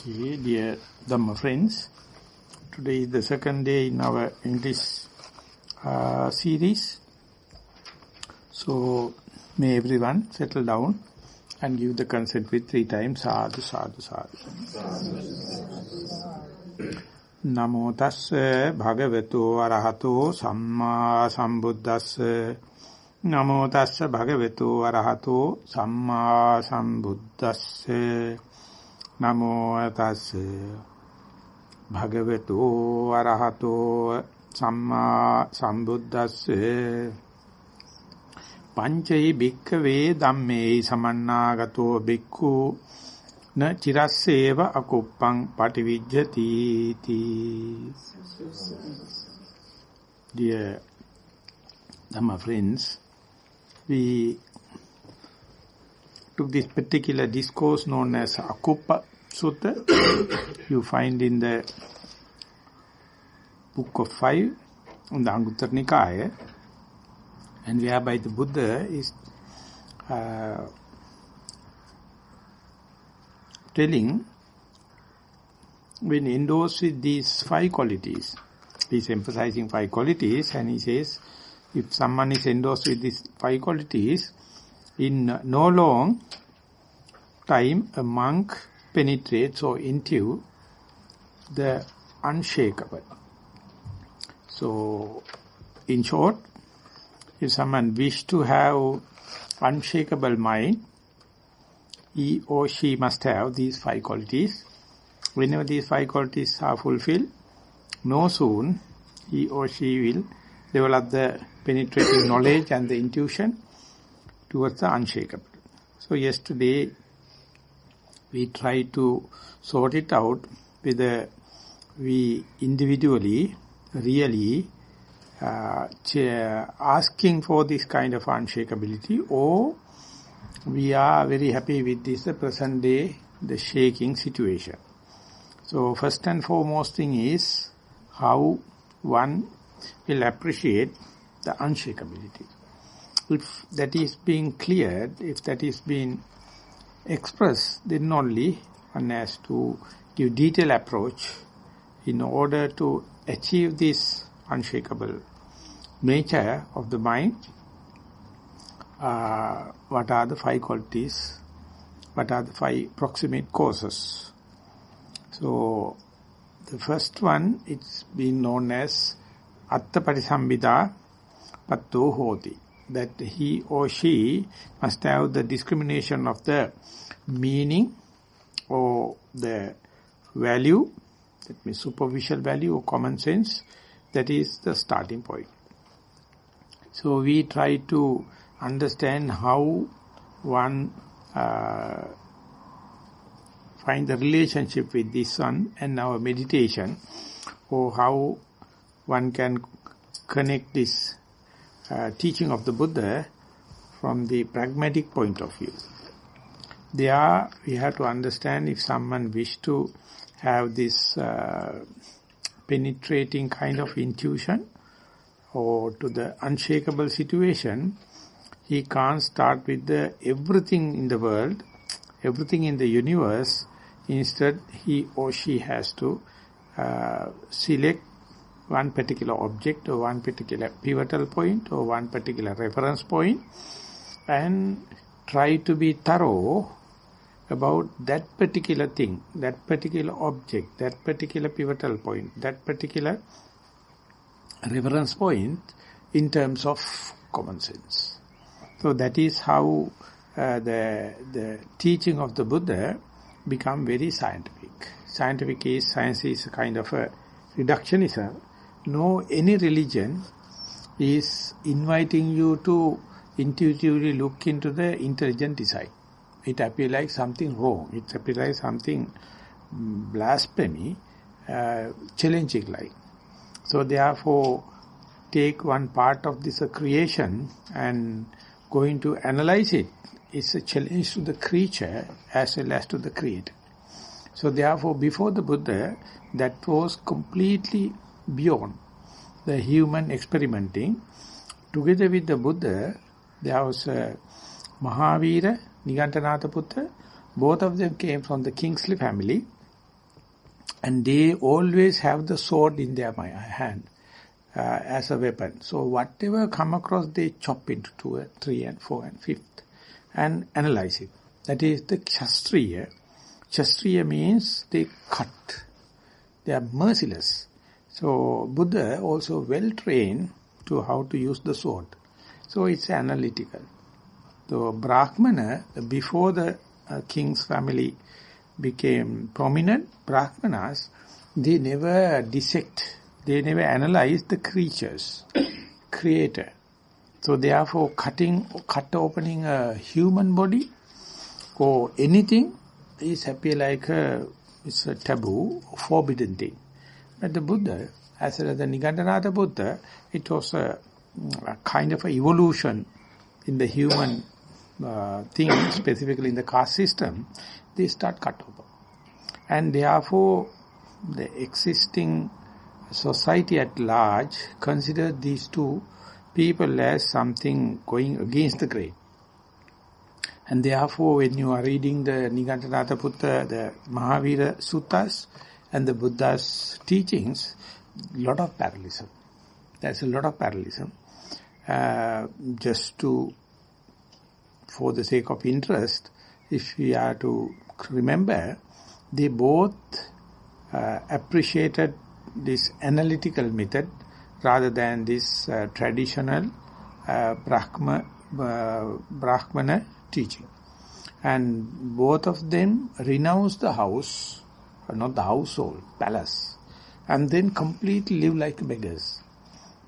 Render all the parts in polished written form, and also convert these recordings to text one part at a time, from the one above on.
Okay, dear Dhamma friends, today is the second day in our English series. So, may everyone settle down and give the consent with 3 times. Sadhu, sadhu, sadhu. Namo tassa bhagavato arahato samma sambuddhassa. Namo tassa bhagavato arahato samma sambuddhassa. Namo tassa bhagavato arahato samma sambuddhassa. Pancai bhikkhave dhamme samannagato bhikkhu na chirasseva akuppang pativijjati. Dear Dhamma friends, we took this particular discourse known as Akuppa Sutta. You find in the book of 5 in the Anguttara Nikaya, and whereby the Buddha is telling, when endorsed with these 5 qualities, he is emphasizing 5 qualities, and he says, if someone is endorsed with these 5 qualities, in no long time a monk penetrates or into the unshakable. So, in short, if someone wishes to have unshakable mind, he or she must have these 5 qualities. Whenever these 5 qualities are fulfilled, no soon he or she will develop the penetrating knowledge and the intuition towards the unshakable. So yesterday we tried to sort it out whether we individually really asking for this kind of unshakability, or we are very happy with this present day, the shaking situation. So first and foremost thing is how one will appreciate the unshakability. If that is being cleared, if that is being expressed, then only one has to give detailed approach in order to achieve this unshakable nature of the mind. What are the 5 qualities? What are the 5 proximate causes? So, the first one, it's been known as Atta Parisambhida Patto Hoti. That he or she must have the discrimination of the meaning or the value, that means superficial value or common sense. That is the starting point. So we try to understand how one find the relationship with this one and our meditation, or how one can connect this teaching of the Buddha from the pragmatic point of view. There we have to understand, if someone wish to have this penetrating kind of intuition or to the unshakable situation, he can't start with the everything in the world, everything in the universe. Instead, he or she has to select one particular object or one particular pivotal point or one particular reference point and try to be thorough about that particular thing, that particular object, that particular pivotal point, that particular reference point in terms of common sense. So that is how the teaching of the Buddha become very scientific. Science is a kind of a reductionism. No, any religion is inviting you to intuitively look into the intelligent design. It appears like something wrong. It appears like something blasphemy, challenging like. So therefore, take one part of this creation and going to analyze it is a challenge to the creature as well as to the creator. So therefore, before the Buddha, that was completely beyond the human experimenting. Together with the Buddha, there was Mahavira, Nigantanatha Putta. Both of them came from the Kingsley family. And they always have the sword in their hand as a weapon. So whatever come across, they chop into 2, 3 and 4 and 5th and analyze it. That is the Kshatriya. Kshatriya means they cut. They are merciless. So Buddha also well trained to how to use the sword. So it's analytical. So Brahmana, before the king's family became prominent, Brahmanas, they never dissect, they never analyze the creatures, creator. So therefore cut opening a human body or anything is appear like it's a taboo, forbidden thing. But the Buddha, as well as the Nigandanatha Buddha, it was a kind of a evolution in the human thing, specifically in the caste system. They start cut open. And therefore, the existing society at large consider these two people as something going against the grain. And therefore, when you are reading the Nigandanatha Buddha, the Mahavira Suttas and the Buddha's teachings, lot of parallelism. There's a lot of parallelism. Just to, for the sake of interest, if we are to remember, they both appreciated this analytical method rather than this traditional Brahmana teaching. And both of them renounced the house, not the household, palace, and then completely live like beggars.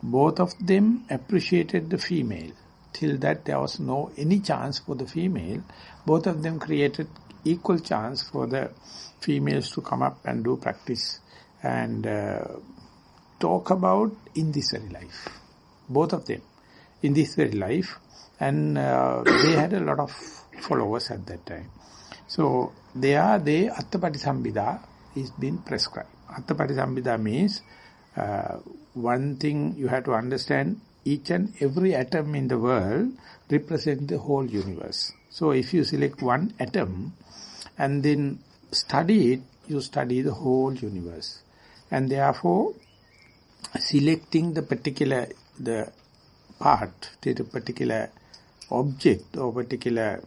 Both of them appreciated the female. Till that there was no any chance for the female. Both of them created equal chance for the females to come up and do practice and talk about in this very life. Both of them in this very life. And they had a lot of followers at that time. So Attapati is being prescribed. Attapati means one thing you have to understand, each and every atom in the world represents the whole universe. So if you select one atom and then study it, you study the whole universe. And therefore, selecting the particular part, the particular object or particular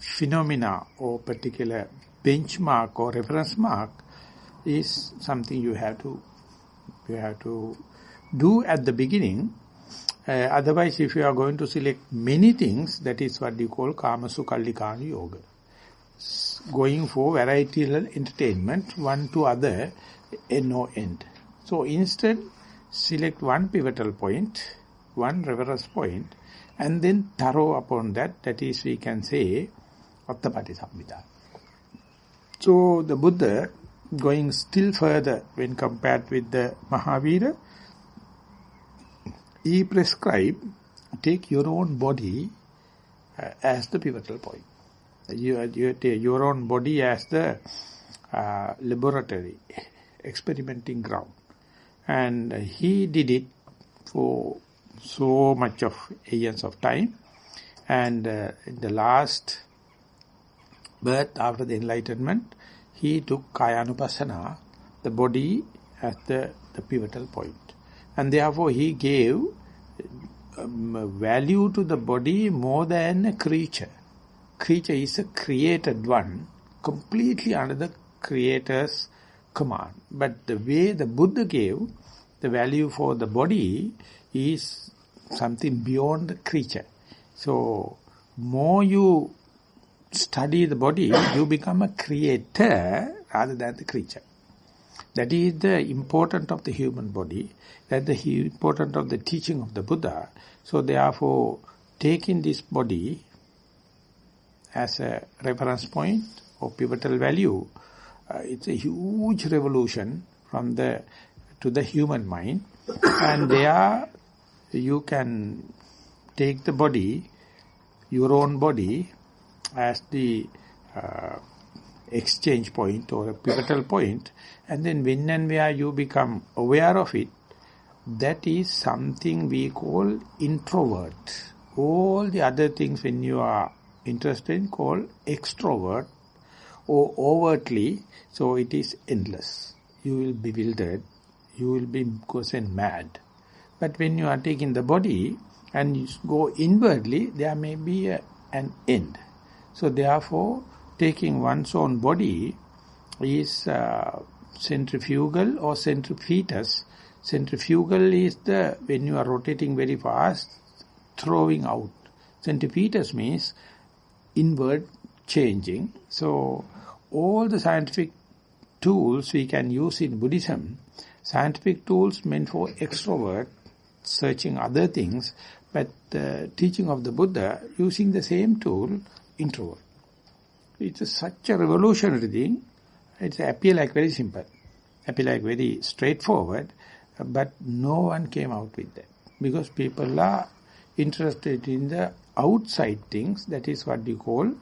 phenomena or particular benchmark or reference mark is something you have to do at the beginning. Otherwise, if you are going to select many things, that is what you call Kamasukallikana Yoga. Going for varietal entertainment, one to other, no end. So instead, select one pivotal point, one reference point, and then thorough upon that, that is, we can say, Attapati Sambhita. So the Buddha, going still further when compared with the Mahavira, he prescribed, take your own body as the pivotal point. You take your own body as the laboratory, experimenting ground. And he did it for so much of aeons of time. And in the last birth after the enlightenment, he took Kayanupassana, the body as the pivotal point. And therefore he gave value to the body more than a creature. Creature is a created one, completely under the Creator's command. But the way the Buddha gave the value for the body is something beyond the creature. So, more you study the body, you become a creator rather than the creature. That is the importance of the human body. That is the importance of the teaching of the Buddha. So therefore, taking this body as a reference point or pivotal value, it's a huge revolution from to the human mind. And there you can take the body, your own body, as the exchange point or a pivotal point, and then when and where you become aware of it, that is something we call introvert. All the other things when you are interested in call extrovert or overtly, so it is endless. you will be bewildered, you will be mad. But when you are taking the body and you go inwardly, there may be an end. So therefore, taking one's own body is centrifugal or centripetus. Centrifugal is when you are rotating very fast, throwing out. Centripetus means inward changing. So all the scientific tools we can use in Buddhism, scientific tools meant for extrovert, searching other things, but the teaching of the Buddha using the same tool, introvert. It's such a revolutionary thing. It appears like very simple, appears like very straightforward, but no one came out with that. Because people are interested in the outside things, that is what we call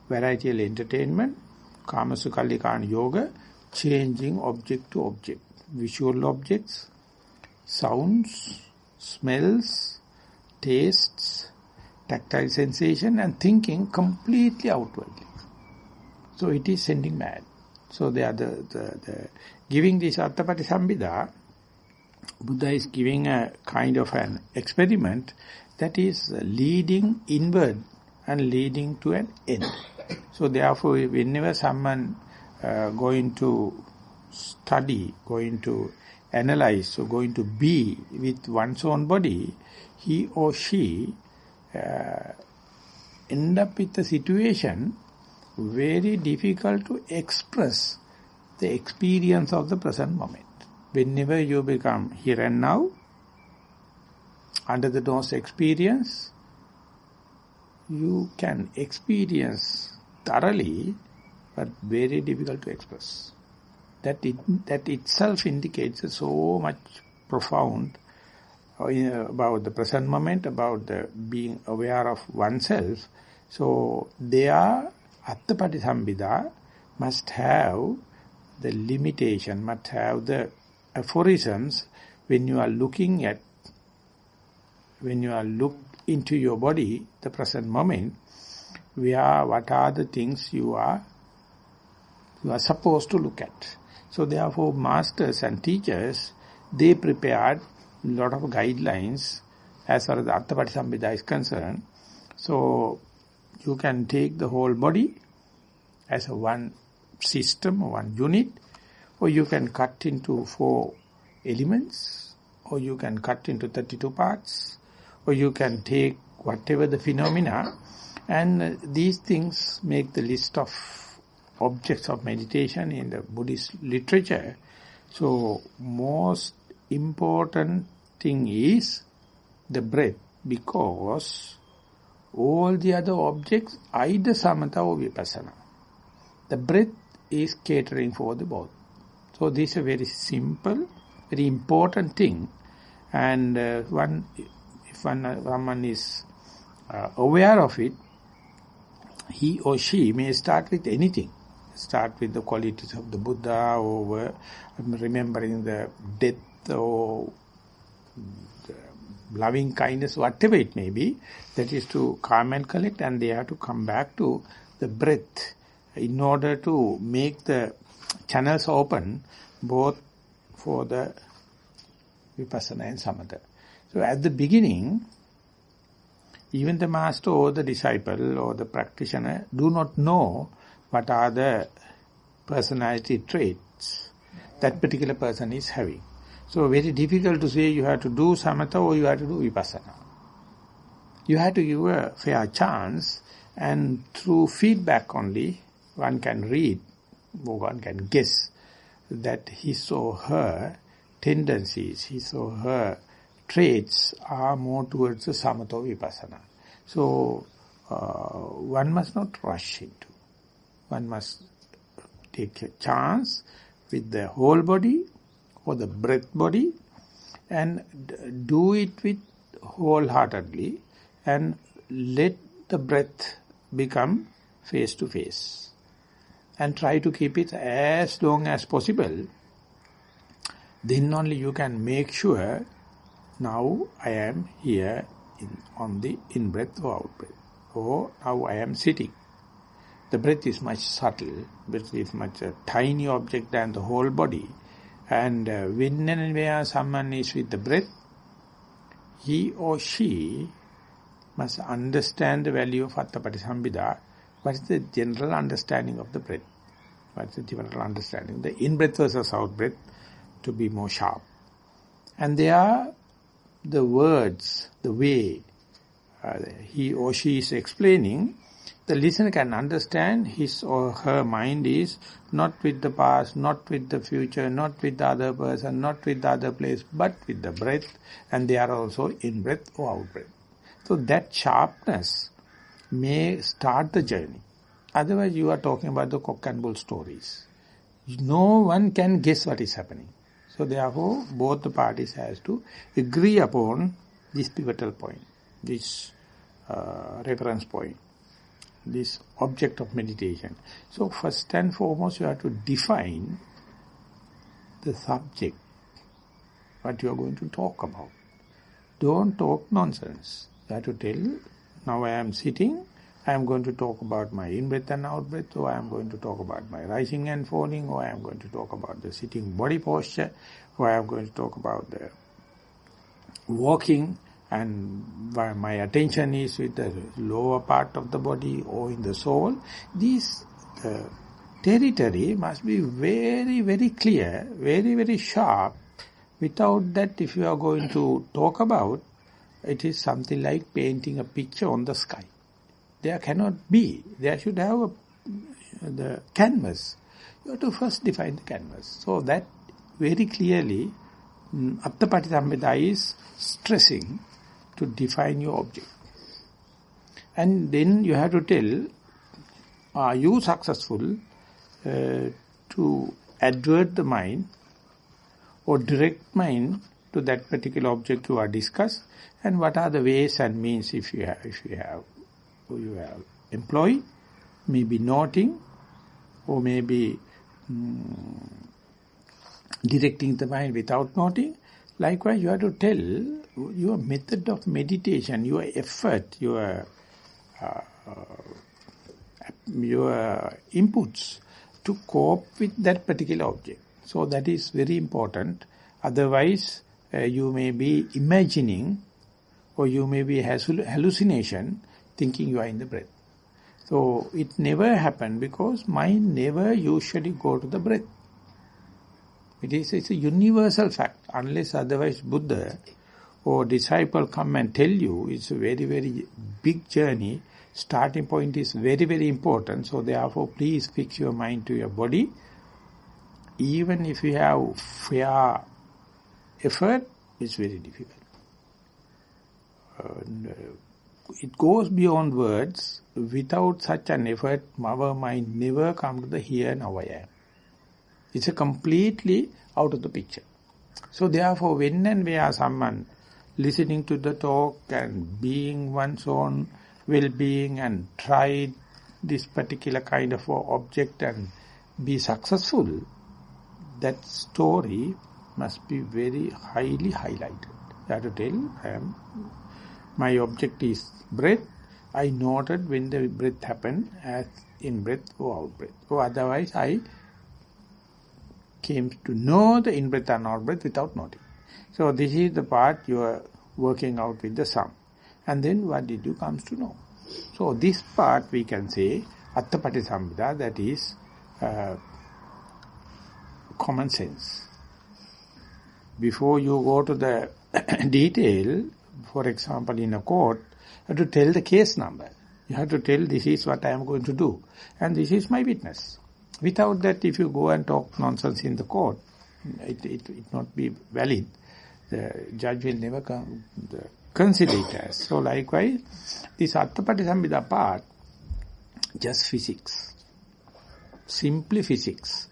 varietal entertainment, Kamasukallikana yoga, changing object to object, visual objects, sounds, smells, tastes, tactile sensation, and thinking completely outwardly. So it is sending mad. So they are giving this Attapati Buddha is giving a kind of an experiment that is leading inward and leading to an end. So therefore, whenever someone going to study, going to analyze, or going to be with one's own body, he or she end up with a situation very difficult to express the experience of the present moment. Whenever you become here and now, under the nose experience, you can experience thoroughly, but very difficult to express. That itself indicates so much profound about the present moment, about the being aware of oneself. So their Attapati must have the limitation, must have the aphorisms when you are looking look into your body, the present moment, what are the things you are supposed to look at. So therefore, masters and teachers, they prepared a lot of guidelines as far as the Attapati is concerned. So you can take the whole body as a one system, one unit, or you can cut into 4 elements, or you can cut into 32 parts, or you can take whatever the phenomena, and these things make the list of objects of meditation in the Buddhist literature. So most important thing is the breath, because all the other objects either samatha or vipassana. The breath is catering for the both. So this is a very simple, very important thing. And if someone is aware of it, he or she may start with anything. Start with the qualities of the Buddha, or remembering the death, or the loving kindness, whatever it may be. That is to calm and collect, and they have to come back to the breath in order to make the channels open both for the vipassana and samatha. So at the beginning, even the master or the disciple or the practitioner do not know what are the personality traits that particular person is having. So very difficult to say you have to do samatha or you have to do vipassana. You have to give a fair chance, and through feedback only one can read, or one can guess that his or her tendencies, his or her traits are more towards the samatha or vipassana. So one must not rush into. One must take a chance with the whole body or the breath body, and do it with wholeheartedly, and let the breath become face to face. And try to keep it as long as possible. Then only you can make sure, now I am here on the in-breath or out-breath. Or now I am sitting. The breath is much subtle, breath is much a tiny object than the whole body. And when and where someone is with the breath, he or she must understand the value of Attapattisambhida. What is the general understanding of the breath? What is the general understanding? The in-breath versus out-breath, to be more sharp. And there are the words, the way he or she is explaining, the listener can understand his or her mind is not with the past, not with the future, not with the other person, not with the other place, but with the breath, and they are also in-breath or out-breath. So that sharpness may start the journey. Otherwise you are talking about the cock and bull stories. No one can guess what is happening. So therefore both the parties has to agree upon this pivotal point, this reference point, this object of meditation. So first and foremost you have to define the subject, what you are going to talk about. Don't talk nonsense. You have to tell, now I am sitting, I am going to talk about my in-breath and out-breath, or I am going to talk about my rising and falling, or I am going to talk about the sitting body posture, or I am going to talk about the walking, and my attention is with the lower part of the body or in the soul. This territory must be very, very clear, very, very sharp. Without that, if you are going to talk about, it is something like painting a picture on the sky. There cannot be. There should have the canvas. You have to first define the canvas. So that very clearly, Attapattisambhida is stressing to define your object. And then you have to tell, are you successful to advert the mind or direct mind to that particular object you are discussed, and what are the ways and means if you have employed, maybe noting, or maybe directing the mind without noting. Likewise, you have to tell your method of meditation, your effort, your inputs to cope with that particular object. So that is very important. Otherwise, you may be imagining, or you may be hallucination, thinking you are in the breath. So it never happens because mind never usually go to the breath. It's a universal fact. Unless otherwise Buddha or disciple come and tell you, it's a very, very big journey. Starting point is very, very important. So therefore, please fix your mind to your body. Even if you have fair effort, it's very difficult. It goes beyond words. Without such an effort, our mind never comes to the here, now I am. It's a completely out of the picture. So therefore, when and where someone listening to the talk and being one's own well-being and try this particular kind of object and be successful, that story must be very highly highlighted. You have to tell, my object is breath. I noted when the breath happened as in-breath or out-breath. Or otherwise, I came to know the in-breath and out-breath without noting. So this is the part you are working out with the sum. And then what did you come to know? So this part we can say, Attapattisambhida, that is common sense. Before you go to the detail, for example in a court, you have to tell the case number. You have to tell this is what I am going to do. And this is my witness. Without that, if you go and talk nonsense in the court, it not be valid. The judge will never consider it as. So likewise, this Attapattisambhida part, just physics. Simply physics.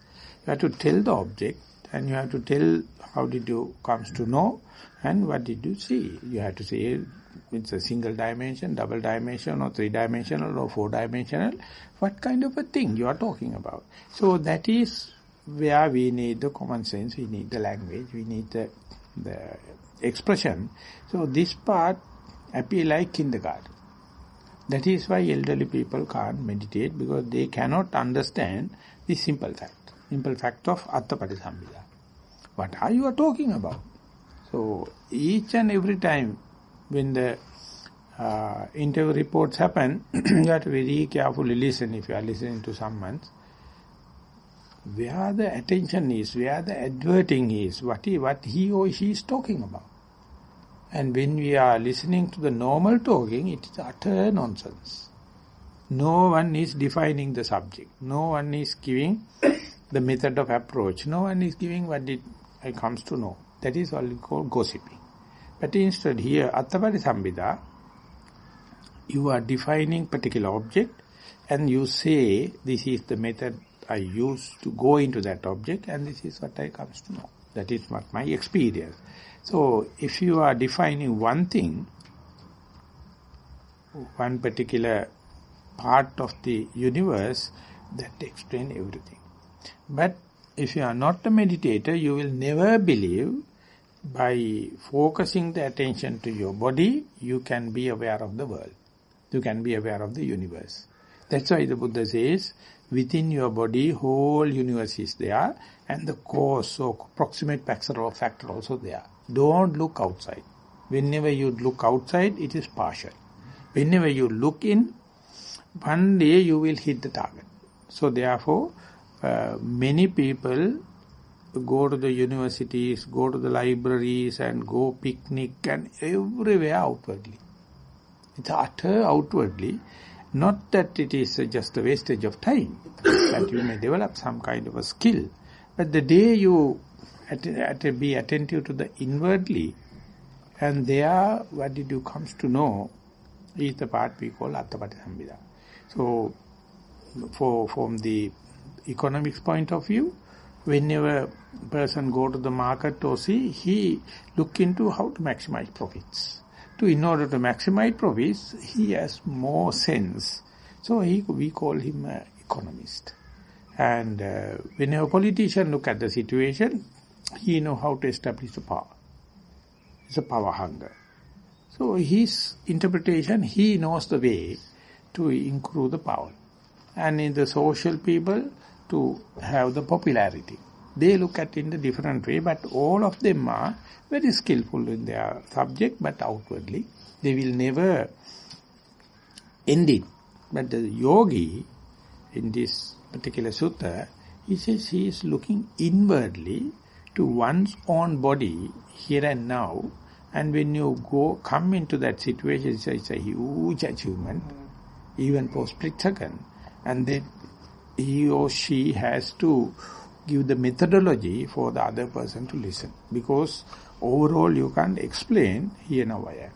You have to tell the object and you have to tell how did you comes to know and what did you see. You have to say it's a single dimension, double dimension or three-dimensional or four-dimensional. What kind of a thing you are talking about? So that is where we need the common sense, we need the language, we need the expression. So this part appear like kindergarten. That is why elderly people can't meditate, because they cannot understand the simple fact of Attapattisambhida. What are you talking about? So each and every time when the interview reports happen, you have to very carefully listen if you are listening to someone. Where the attention is, where the adverting is, what he or she is talking about. And when we are listening to the normal talking, it is utter nonsense. No one is defining the subject. No one is giving the method of approach. No one is giving what it comes to know. That is what we call gossiping. But instead here, Attapati you are defining particular object and you say, this is the method I use to go into that object and this is what I comes to know. That is what my experience. So if you are defining one thing, one particular part of the universe, that explains everything. But if you are not a meditator, you will never believe by focusing the attention to your body, you can be aware of the world. You can be aware of the universe. That's why the Buddha says, within your body, whole universe is there, and the cause or proximate factor also there. Don't look outside. Whenever you look outside, it is partial. Whenever you look in, one day you will hit the target. So therefore, many people go to the universities, go to the libraries and go picnic and everywhere outwardly. It's utter outwardly. Not that it is just a wastage of time, that you may develop some kind of a skill. But the day you be attentive to the inwardly, and there what did you comes to know is the part we call Attapati. So, from the economics point of view, whenever a person go to the market or see, he look into how to maximize profits. In order to maximize profits, he has more sense. So we call him an economist. And whenever a politician look at the situation, he know how to establish the power. It's a power hunger. So his interpretation, he knows the way to improve the power. And in the social people, to have the popularity. They look at it in a different way, but all of them are very skillful in their subject, but outwardly. They will never end it. But the yogi, in this particular sutta, he says he is looking inwardly to one's own body, here and now, and when you come into that situation, it's a huge achievement, even for split second, and then he or she has to give the methodology for the other person to listen. Because overall you can't explain, here now I am.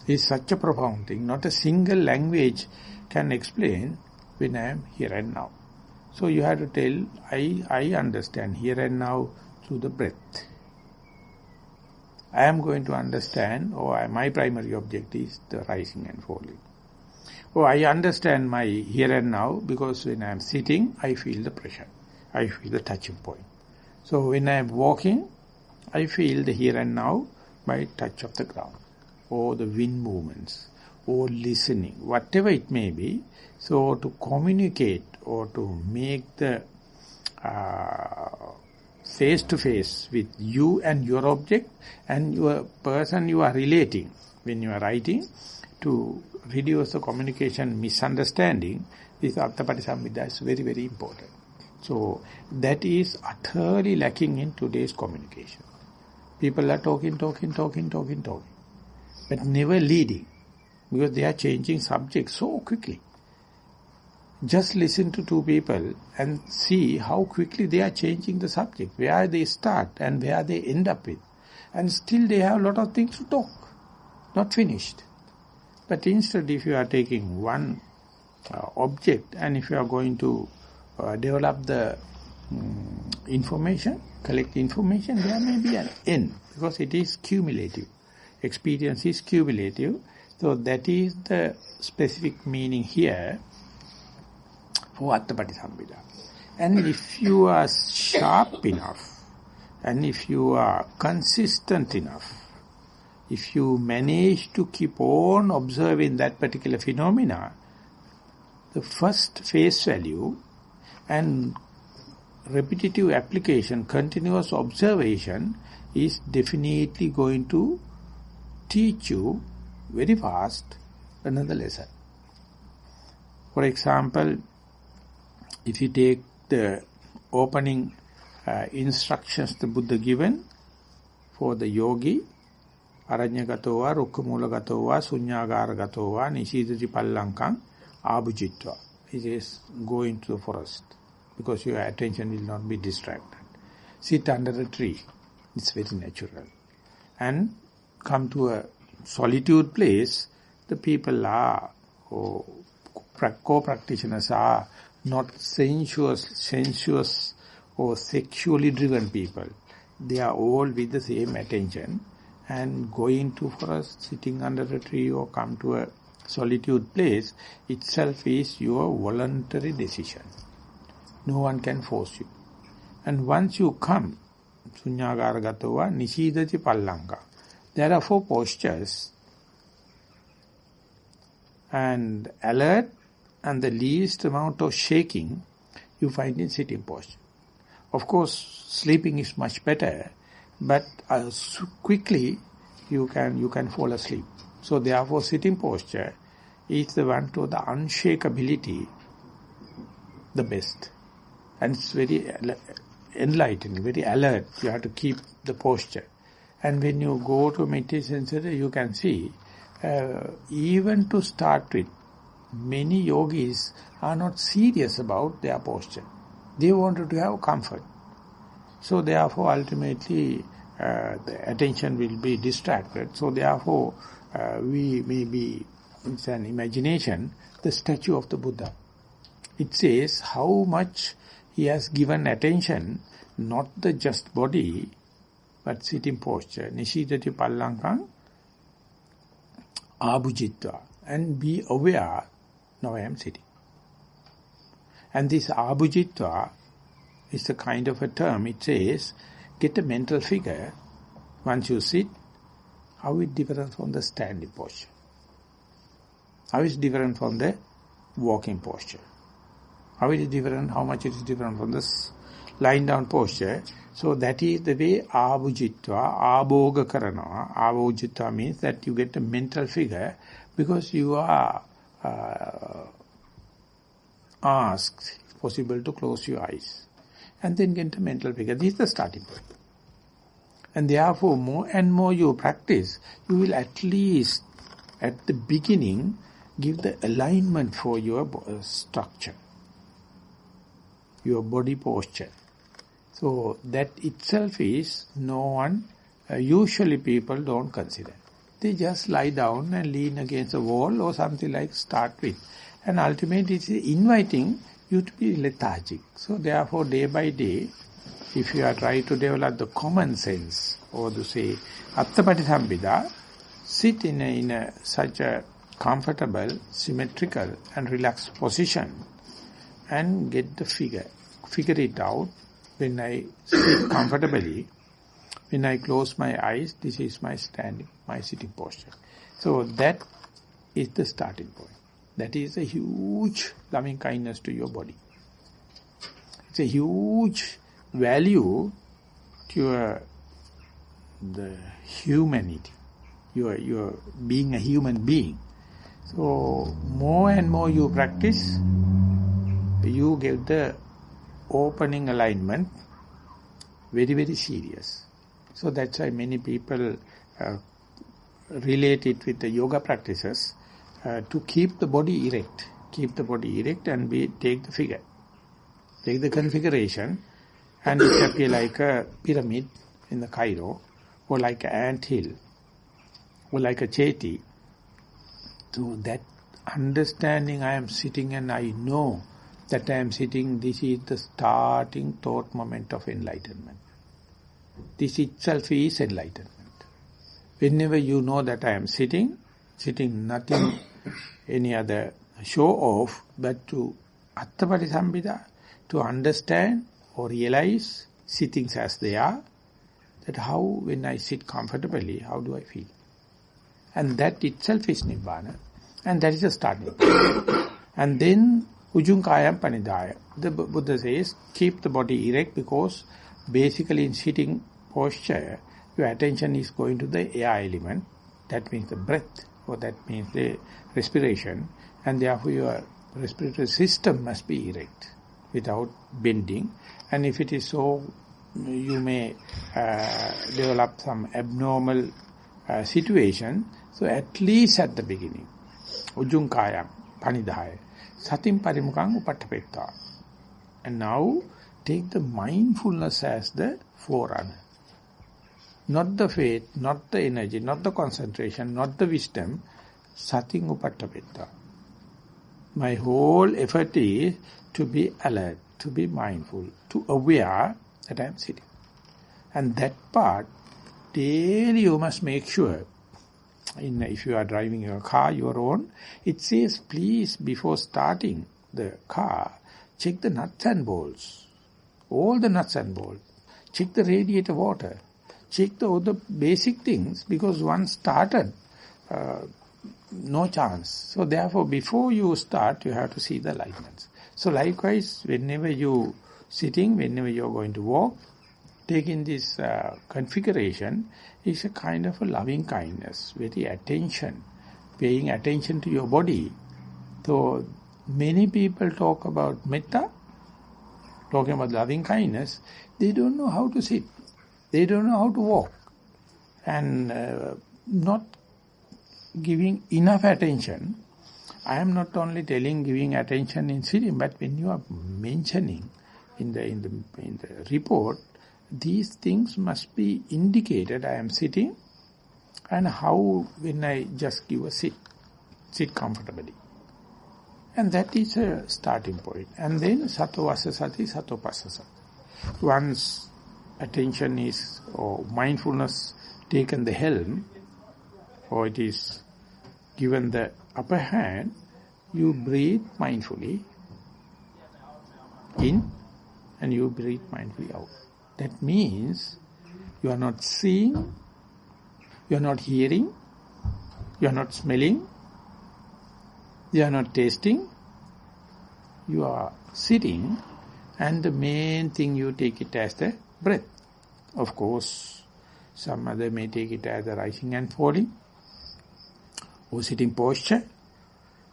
It's such a profound thing. Not a single language can explain when I am here and now. So you have to tell, I understand here and now through the breath. I am going to understand, my primary object is the rising and falling. I understand my here and now because when I am sitting, I feel the pressure. I feel the touching point. So when I am walking, I feel the here and now by touch of the ground, or the wind movements, or listening, whatever it may be. So to communicate or to make the face-to-face with you and your object and your person you are relating when you are writing, to reduce the communication misunderstanding, this Attapati is very, very important. So that is utterly lacking in today's communication. People are talking, but never leading, because they are changing subjects so quickly. Just listen to two people and see how quickly they are changing the subject, where they start and where they end up with. And still they have a lot of things to talk, not finished. But instead, if you are taking one object and if you are going to develop the information, collect information, there may be an end, because it is cumulative. Experience is cumulative. So that is the specific meaning here for Attapati. And if you are sharp enough, and if you are consistent enough, if you manage to keep on observing that particular phenomena, the first face value, and repetitive application, continuous observation is definitely going to teach you very fast another lesson. For example, if you take the opening instructions the Buddha given for the yogi, aranyagatowa, rukkhamulagatowa, sunyāgāragatowa, nisidati pallankam, abhujitva. It is go into the forest because your attention will not be distracted. Sit under a tree. It's very natural. And come to a solitude place, the people are, co-practitioners are not sensuous or sexually driven people. They are all with the same attention. And going to forest, sitting under a tree or come to a solitude place itself is your voluntary decision. No one can force you. And once you come, sunyāgāragatowa, nisidati pallanka. There are 4 postures. And alert and the least amount of shaking you find in sitting posture. Of course, sleeping is much better, but quickly you can fall asleep. So therefore, sitting posture is the one to the unshakability, the best. And it's very enlightening, very alert. You have to keep the posture. And when you go to meditation center, you can see, even to start with, many yogis are not serious about their posture. They wanted to have comfort. So therefore, ultimately, the attention will be distracted. So therefore, we may be, it's an imagination, the statue of the Buddha. It says how much he has given attention, not the just body, but sitting posture. Nisidati pallankam abhujitva. And be aware, now I am sitting. And this abhujitva is a kind of a term. It says, get a mental figure, once you sit, how it different from the standing posture. How is different from the walking posture. How it is different, how much it is different from the lying down posture. So that is the way abhujitva, abhoga karana. Abhujitva means that you get a mental figure because you are asked, if possible, to close your eyes. And then get a mental figure. This is the starting point. And therefore, more and more you practice, you will at least, at the beginning, give the alignment for your structure, your body posture. So that itself is no one, usually people don't consider. They just lie down and lean against a wall or something like start with. And ultimately it's inviting you to be lethargic. So therefore day by day, if you are trying to develop the common sense, or to say, Attapati-sambhida, sit in such a comfortable, symmetrical and relaxed position and get the figure. Figure it out. When I sit comfortably, when I close my eyes, this is my standing, my sitting posture. So that is the starting point. That is a huge loving kindness to your body. It's a huge value to the humanity. You are being a human being. So more and more you practice, you get the opening alignment very, very serious. So that's why many people relate it with the yoga practices to keep the body erect. Keep the body erect and take the figure. Take the configuration and it appear like a pyramid in the Cairo, or like an ant hill, or like a cheti. So that understanding, I am sitting and I know that I am sitting, this is the starting thought moment of enlightenment. This itself is enlightenment. Whenever you know that I am sitting nothing, any other show off, but to Attapati-sambhida, to understand or realize sittings as they are, that how when I sit comfortably, how do I feel? And that itself is Nibbana. And that is the starting point. And then Ujung kayam panidaya. The Buddha says, keep the body erect, because basically in sitting posture, your attention is going to the air element. That means the breath, or that means the respiration. And therefore your respiratory system must be erect, without bending. And if it is so, you may develop some abnormal situation. So at least at the beginning, ujung kayam panidhaya satim parimukang upattapetta. And now take the mindfulness as the forerunner. Not the faith, not the energy, not the concentration, not the wisdom. Sating upattapetta. My whole effort is to be alert, to be mindful, to aware that I am sitting. And that part, daily you must make sure. If you are driving your car, your own, it says, please, before starting the car, check the nuts and bolts. All the nuts and bolts. Check the radiator water. Check all the basic things, because once started, no chance. So therefore, before you start, you have to see the alignments. So likewise, whenever you sitting, whenever you are going to walk, taking this configuration is a kind of a loving kindness, very attention, paying attention to your body. So many people talk about metta, talking about loving kindness. They don't know how to sit. They don't know how to walk. And not giving enough attention. I am not only telling giving attention in sitting, but when you are mentioning in the report, these things must be indicated. I am sitting, and how when I just give a sit comfortably. And that is a starting point. And then sato vassa sati, sato passa sati. Once attention is, or mindfulness taken the helm, or it is given the upper hand, you breathe mindfully in and you breathe mindfully out. That means you are not seeing, you are not hearing, you are not smelling, you are not tasting, you are sitting, and the main thing you take it as the breath. Of course, some other may take it as the rising and falling, or sitting posture.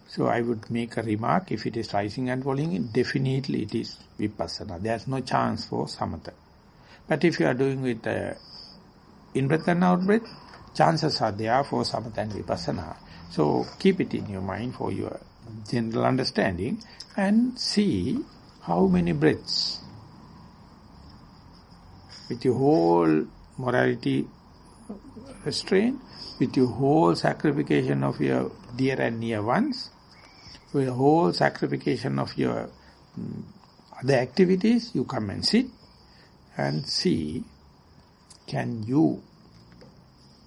So I would make a remark, if it is rising and falling, definitely it is vipassana. There is no chance for samatha. But if you are doing with in-breath and out-breath, chances are there for samatha and vipassana. So keep it in your mind for your general understanding, and see how many breaths. With your whole morality restraint, with your whole sacrification of your dear and near ones, with your whole sacrification of your other activities, you come and sit and see, can you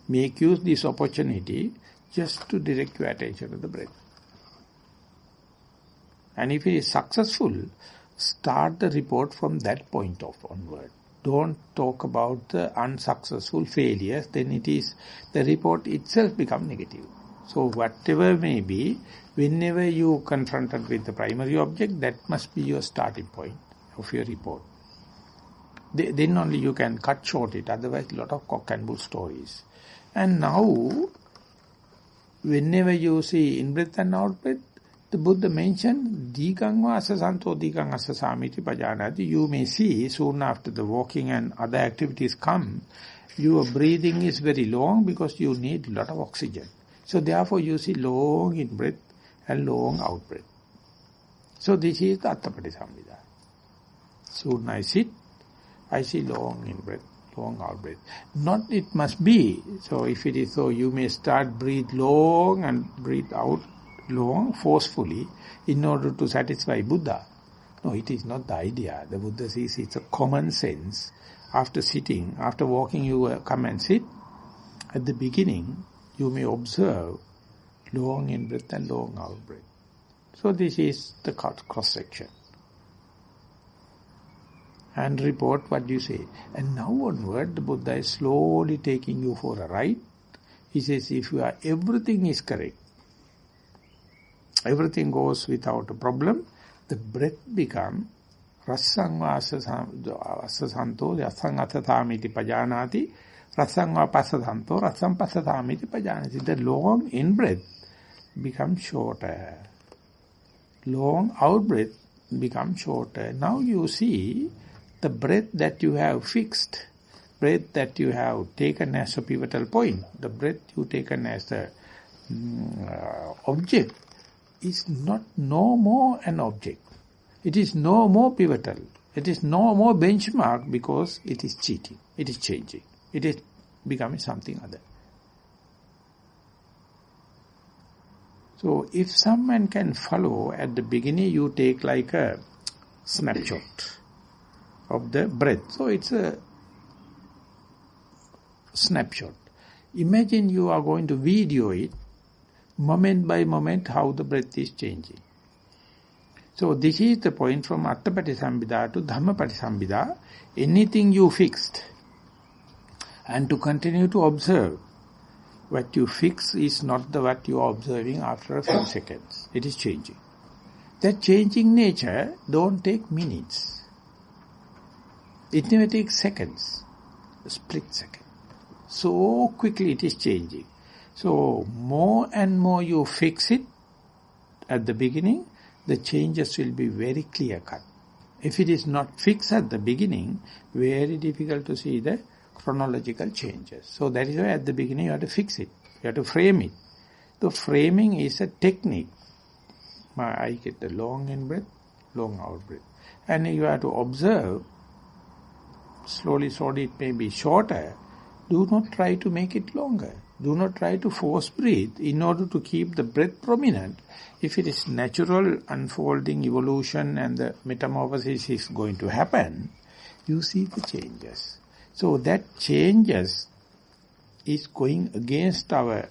make use this opportunity just to direct your attention to the breath. And if it is successful, start the report from that point of onward. Don't talk about the unsuccessful failures, then it is, the report itself become negative. So whatever may be, whenever you confronted with the primary object, that must be your starting point of your report. Then only you can cut short it, otherwise a lot of cock and bull stories. And now, whenever you see in-breath and out-breath, the Buddha mentioned, Dīgang va asasanto dīgang asasamiti pajanati. You may see, soon after the walking and other activities come, your breathing is very long because you need a lot of oxygen. So therefore you see long in-breath and long out-breath. So this is the Attapati-sambhidha. Soon I sit, I see long in-breath, long out-breath. Not it must be. So if it is so, you may start breathe long and breathe out long forcefully in order to satisfy Buddha. No, it is not the idea. The Buddha says it's a common sense. After sitting, after walking, you come and sit. At the beginning, you may observe long in-breath and long out-breath. So this is the cross-section. And report what you say. And now onward, the Buddha is slowly taking you for a ride. He says, if everything is correct, everything goes without a problem, the breath become rassangva asasanto rassang asatamiti pajanati rassangva pasasanto rassang pasatamiti pajanati. The long in-breath becomes shorter. Long out-breath becomes shorter. Now you see the breath that you have fixed, breath that you have taken as a pivotal point, the breath you taken as the object is not no more an object. It is no more pivotal. It is no more benchmark because it is cheating. It is changing. It is becoming something other. So if someone can follow, at the beginning you take like a snapshot of the breath. So it's a snapshot. Imagine you are going to video it, moment by moment, how the breath is changing. So this is the point from Attapattisambhida to Dhammapattisambhida. Anything you fixed, and to continue to observe. What you fix is not the what you are observing after a few seconds. It is changing. That changing nature don't take minutes. It never takes seconds, a split second. So quickly it is changing. So more and more you fix it at the beginning, the changes will be very clear-cut. If it is not fixed at the beginning, very difficult to see the chronological changes. So that is why at the beginning you have to fix it. You have to frame it. The framing is a technique. I get the long in-breath, long out-breath. And you have to observe, slowly it may be shorter. Do not try to make it longer. Do not try to force breathe in order to keep the breath prominent. If it is natural unfolding evolution and the metamorphosis is going to happen, you see the changes. So that changes is going against our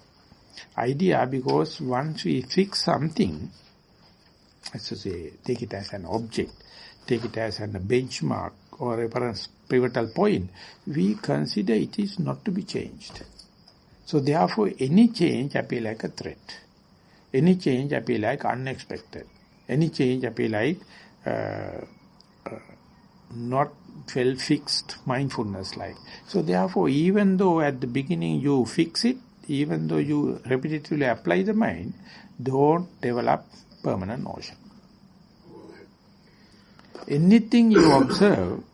idea, because once we fix something, as to say, take it as an object, take it as a benchmark or a reference pivotal point, we consider it is not to be changed. So therefore any change appear like a threat. Any change appear like unexpected. Any change appear like not well-fixed mindfulness like. So therefore, even though at the beginning you fix it, even though you repetitively apply the mind, don't develop permanent notion. Anything you observe,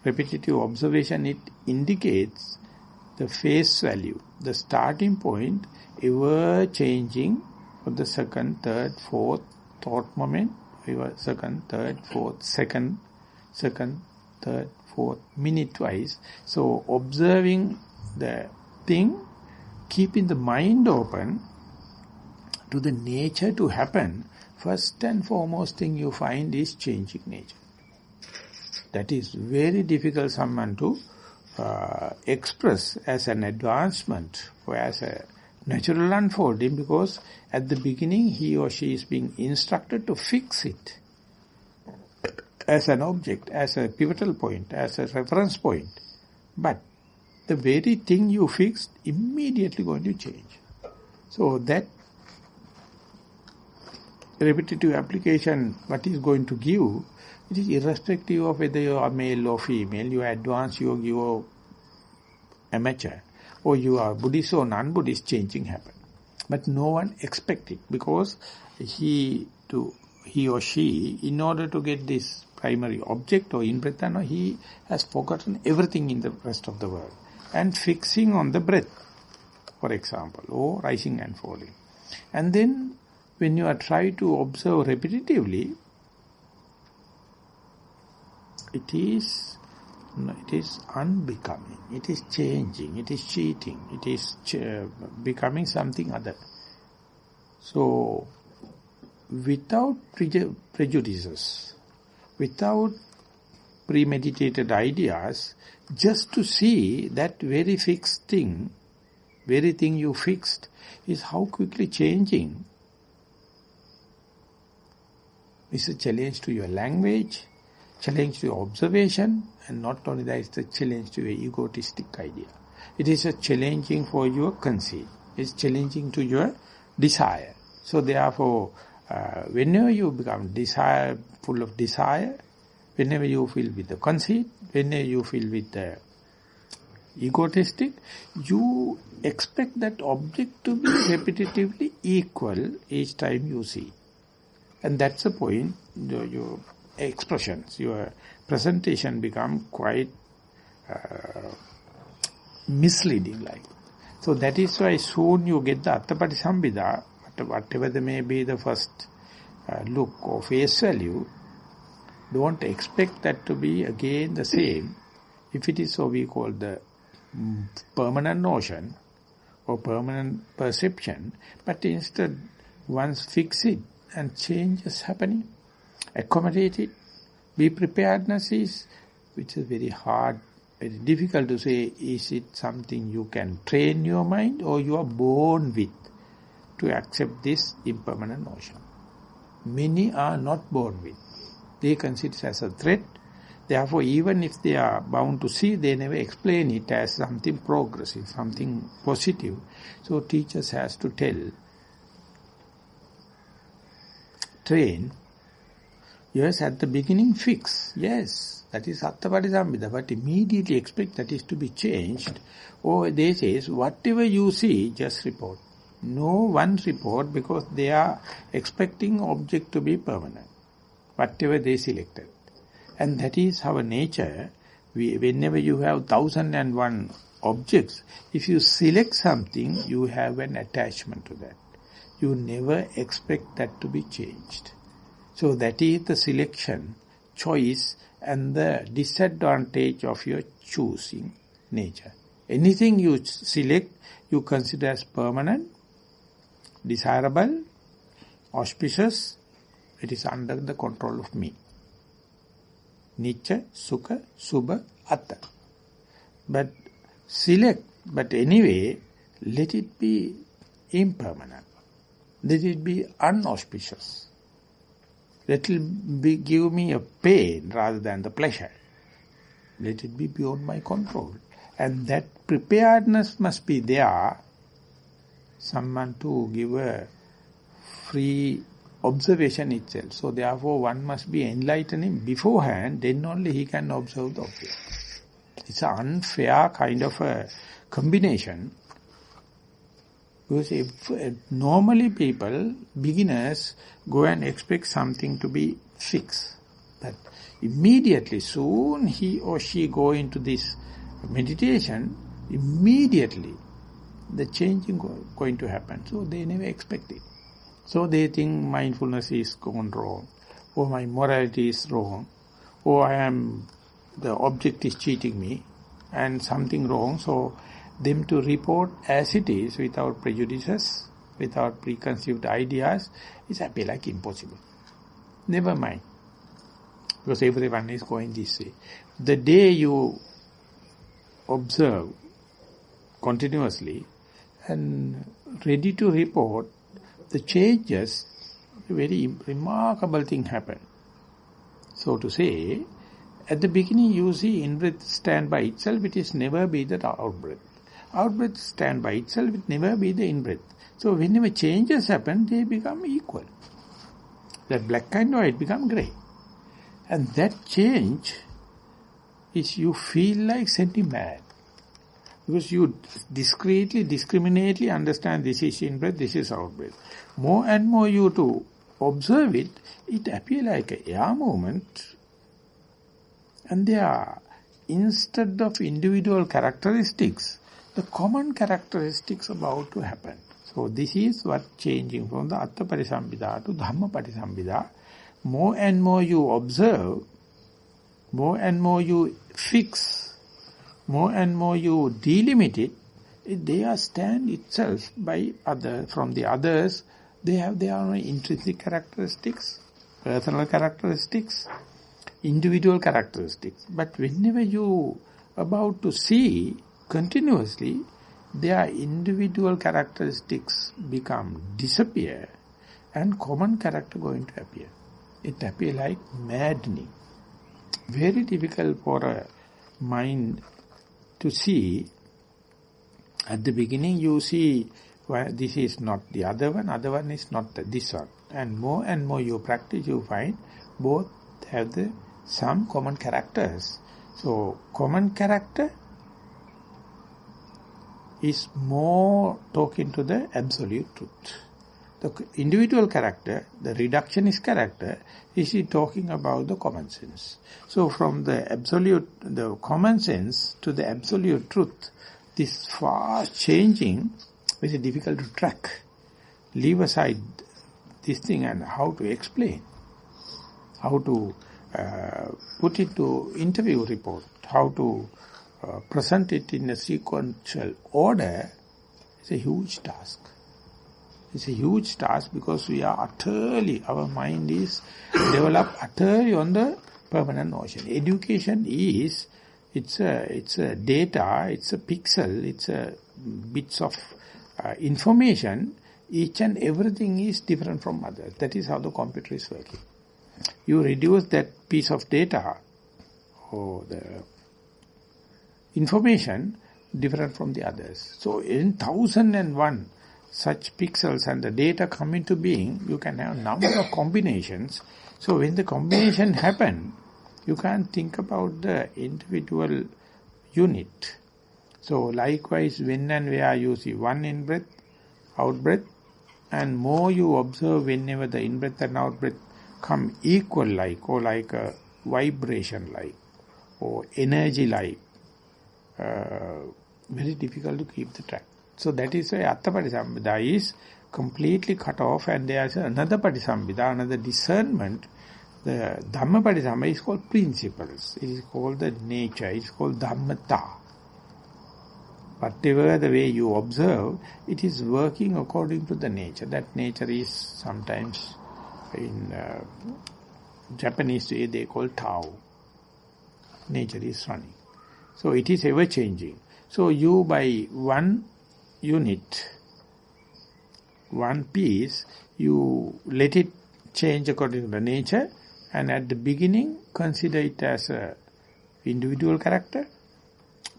repetitive observation, it indicates the face value, the starting point, ever changing for the second, third, fourth thought moment, ever second, third, fourth, second, third, fourth, minute-wise. So observing the thing, keeping the mind open to the nature to happen, first and foremost thing you find is changing nature. That is very difficult someone to express as an advancement or as a natural unfolding, because at the beginning he or she is being instructed to fix it as an object, as a pivotal point, as a reference point. But the very thing you fixed immediately going to change. So that repetitive application, what is going to give, it is irrespective of whether you are male or female, you are advanced yogi or amateur, or you are Buddhist or non-Buddhist, changing happen. But no one expects it, because he or she, in order to get this primary object or in-breath, he has forgotten everything in the rest of the world. And fixing on the breath, for example, or rising and falling. And then when you are trying to observe repetitively, it is unbecoming, it is changing, it is cheating, it is becoming something other. So, without prejudices, without premeditated ideas, just to see that very fixed thing, very thing you fixed, is how quickly changing. It's a challenge to your language, challenge to your observation, and not only that, it's a challenge to your egotistic idea. It is a challenging for your conceit. It's challenging to your desire. So therefore, Whenever you become full of desire, whenever you feel with the conceit, whenever you feel with the egotistic, you expect that object to be repetitively equal each time you see. And that's the point, your expressions, your presentation become quite misleading like. So that is why soon you get the Attapati whatever they may be the first look or face value, don't expect that to be again the same. If it is so, we call the permanent notion or permanent perception, but instead once fix it and change is happening, accommodate it, be preparedness is, which is very hard, very difficult to say, is it something you can train your mind or you are born with to accept this impermanent notion. Many are not born with. They consider it as a threat. Therefore, even if they are bound to see, they never explain it as something progressive, something positive. So teachers has to train. Yes, at the beginning fix. Yes, that is Attapati, but immediately expect that is to be changed. Or they say, whatever you see, just report. No one report because they are expecting object to be permanent. Whatever they selected. And that is our nature. Whenever you have 1001 objects, if you select something, you have an attachment to that. You never expect that to be changed. So that is the selection, choice, and the disadvantage of your choosing nature. Anything you select, you consider as permanent, desirable, auspicious, it is under the control of me. Nitya, Sukha, Subha, Atta. But select, but anyway, let it be impermanent. Let it be unauspicious. Let it give me a pain rather than the pleasure. Let it be beyond my control. And that preparedness must be there. Someone to give a free observation itself. So therefore one must be enlightening beforehand, then only he can observe the object. It's an unfair kind of a combination. Because if normally people, beginners, go and expect something to be fixed. But immediately, soon he or she go into this meditation, immediately the changing going to happen. So they never expect it. So they think mindfulness is gone wrong, or my morality is wrong, or the object is cheating me, and something wrong. So them to report as it is, without prejudices, without preconceived ideas, is appear like impossible. Never mind. Because everyone is going this way. The day you observe continuously and ready to report the changes, a very remarkable thing happen. So to say, at the beginning you see in-breath stand by itself, it is never be the out-breath. Out-breath stand by itself, it never be the in-breath. So whenever changes happen, they become equal. That black and white become grey. And that change is, you feel like sending mad. Because you discreetly, discriminately understand this is in-breath, this is out-breath. More and more you to observe it, it appears like an air movement. And they are, instead of individual characteristics, the common characteristics about to happen. So this is what changing from the Atta Parisambhida to Dhamma Parisambhida. More and more you observe, more and more you fix, more and more you delimit it, they are stand itself by from the others. They have their own intrinsic characteristics, personal characteristics, individual characteristics. But whenever you about to see continuously, their individual characteristics disappear and common character going to appear. It appears like maddening. Very difficult for a mind to see. At the beginning you see this is not the other one is not this one. And more you practice, you find both have some common characters. So common character is more talking to the absolute truth. The individual character, the reductionist character, is talking about the common sense. So from the common sense to the absolute truth, this fast changing is difficult to track. Leave aside this thing and how to explain, how to put it to interview report, how to present it in a sequential order is a huge task. It's a huge task because we are our mind is developed utterly on the permanent notion. Education is, it's a data, it's a pixel, it's a bits of information. Each and everything is different from others. That is how the computer is working. You reduce that piece of data or the information different from the others. So in 1001 such pixels and the data come into being, you can have a number of combinations. So when the combination happen, you can't think about the individual unit. So likewise, when and where you see one in-breath, out-breath, and more you observe whenever the in-breath and out-breath come equal like, or like a vibration like, or energy like, very difficult to keep the track. So that is why Atta Patisambhida is completely cut off, and there is another Patisambhida, another discernment. The Dhamma Patisambhida is called principles. It is called the nature. It is called Dhammata. Whatever the way you observe, it is working according to the nature. That nature is sometimes in Japanese way they call Tao. Nature is running. So it is ever changing. So you by one unit, one piece, you let it change according to the nature, and at the beginning consider it as a individual character,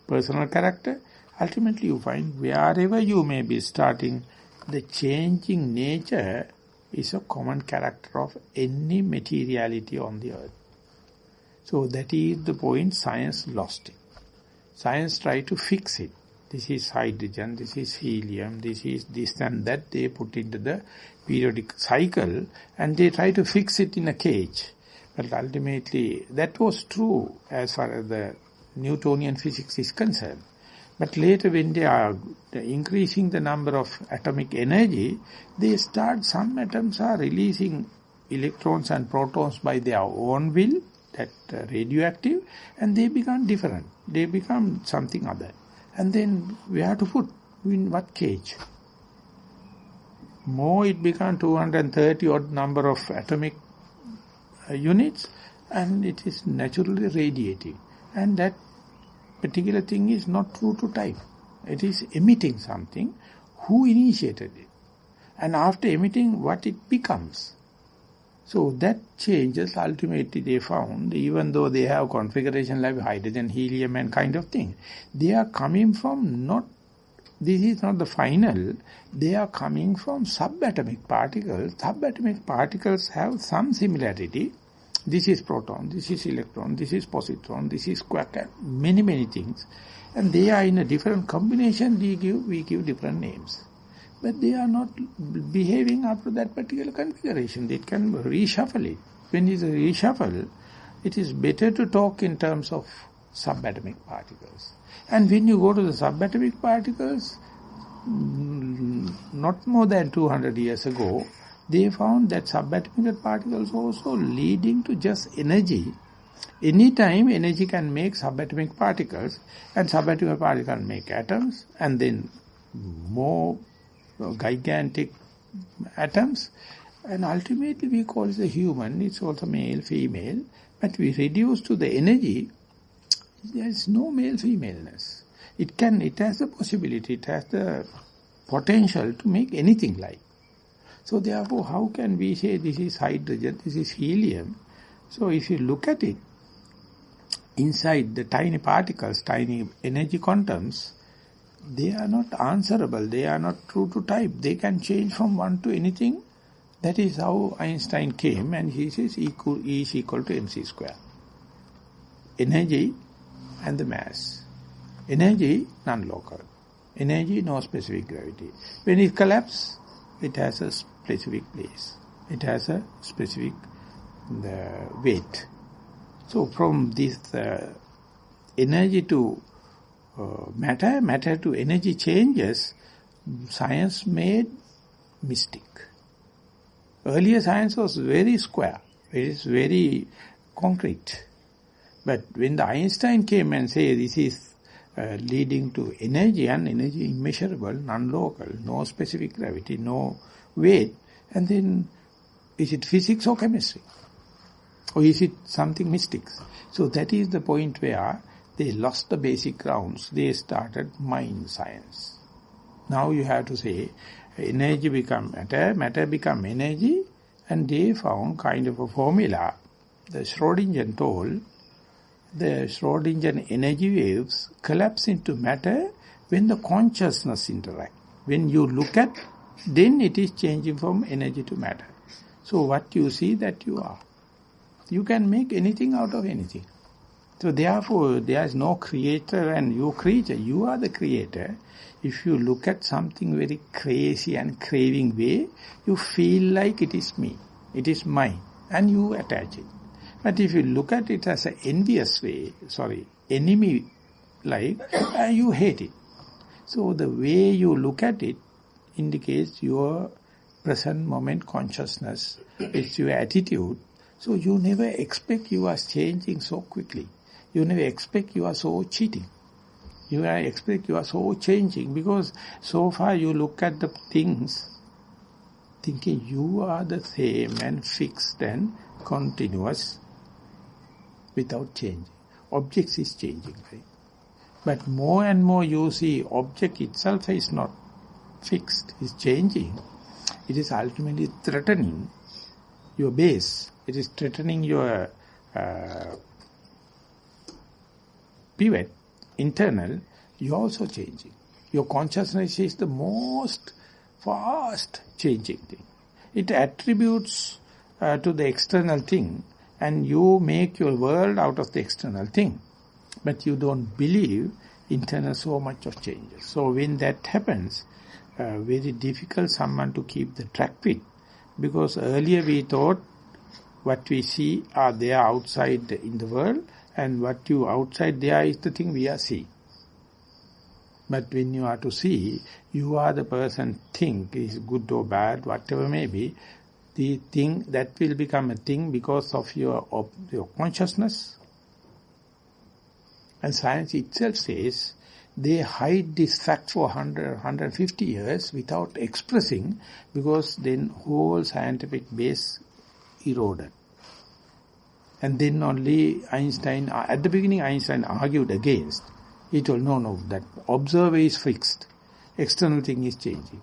personal character. Ultimately you find wherever you may be starting, the changing nature is a common character of any materiality on the earth. So that is the point science lost it. Science tried to fix it. This is hydrogen, this is helium, this is this and that. They put into the periodic cycle and they try to fix it in a cage. But ultimately that was true as far as the Newtonian physics is concerned. But later when they are increasing the number of atomic energy, they start, some atoms are releasing electrons and protons by their own will, that radioactive, and they become different. They become something other. And then we have to put in what cage? More it becomes 230 odd number of atomic units, and it is naturally radiating. And that particular thing is not true to time. It is emitting something. Who initiated it? And after emitting, what it becomes? So that changes, ultimately they found, even though they have configuration like hydrogen, helium and kind of thing, they are coming from not, this is not the final, they are coming from subatomic particles. Subatomic particles have some similarity. This is proton, this is electron, this is positron, this is quark, many things. And they are in a different combination, we give different names. But they are not behaving up to that particular configuration. They can reshuffle it. When it is a reshuffle, it is better to talk in terms of subatomic particles. And when you go to the subatomic particles, not more than 200 years ago, they found that subatomic particles also leading to just energy. Anytime energy can make subatomic particles, and subatomic particles make atoms, and then more gigantic atoms, and ultimately we call it the human. It's also male, female, but we reduce to the energy. There is no male femaleness. It has the possibility, it has the potential to make anything like. So therefore, how can we say this is hydrogen, this is helium? So if you look at it, inside the tiny particles, tiny energy quantums, they are not answerable, they are not true to type. They can change from one to anything. That is how Einstein came, and he says E is equal to mc square. Energy and the mass. Energy, non-local. Energy, no specific gravity. When it collapses, it has a specific place. It has a specific weight. So from this energy to matter, matter to energy changes, science made mystic. Earlier science was very square. It is very concrete. But when the Einstein came and said this is leading to energy, and energy immeasurable, non-local, no specific gravity, no weight, and then is it physics or chemistry? Or is it something mystics? So that is the point where they lost the basic grounds. They started mind science. Now you have to say, energy become matter, matter become energy, and they found kind of a formula. The Schrodinger told, the Schrodinger energy waves collapse into matter when the consciousness interact. When you look at, then it is changing from energy to matter. So what you see, that you are. You can make anything out of anything. So therefore, there is no creator and you creature. You are the creator. If you look at something very crazy and craving way, you feel like it is me, it is mine, and you attach it. But if you look at it as an envious way, enemy-like, you hate it. So the way you look at it indicates your present moment consciousness. It's your attitude. So you never expect you are changing so quickly. You never expect you are so cheating. You never expect you are so changing, because so far you look at the things thinking you are the same and fixed and continuous without changing. Objects is changing, right? But more and more you see object itself is not fixed, is changing. It is ultimately threatening your base. It is threatening your pivot, internal. You are also changing. Your consciousness is the most fast changing thing. It attributes to the external thing, and you make your world out of the external thing. But you don't believe internal so much of changes. So when that happens, very difficult someone to keep the track with. Because earlier we thought what we see are there outside in the world, and what you outside there is the thing we are seeing. But when you are to see, you are the person think is good or bad, whatever may be, the thing that will become a thing because of your consciousness. And science itself says they hide this fact for 100, 150 years without expressing, because then whole scientific base eroded. And then only Einstein, at the beginning Einstein argued against. He told, no, that observer is fixed. External thing is changing.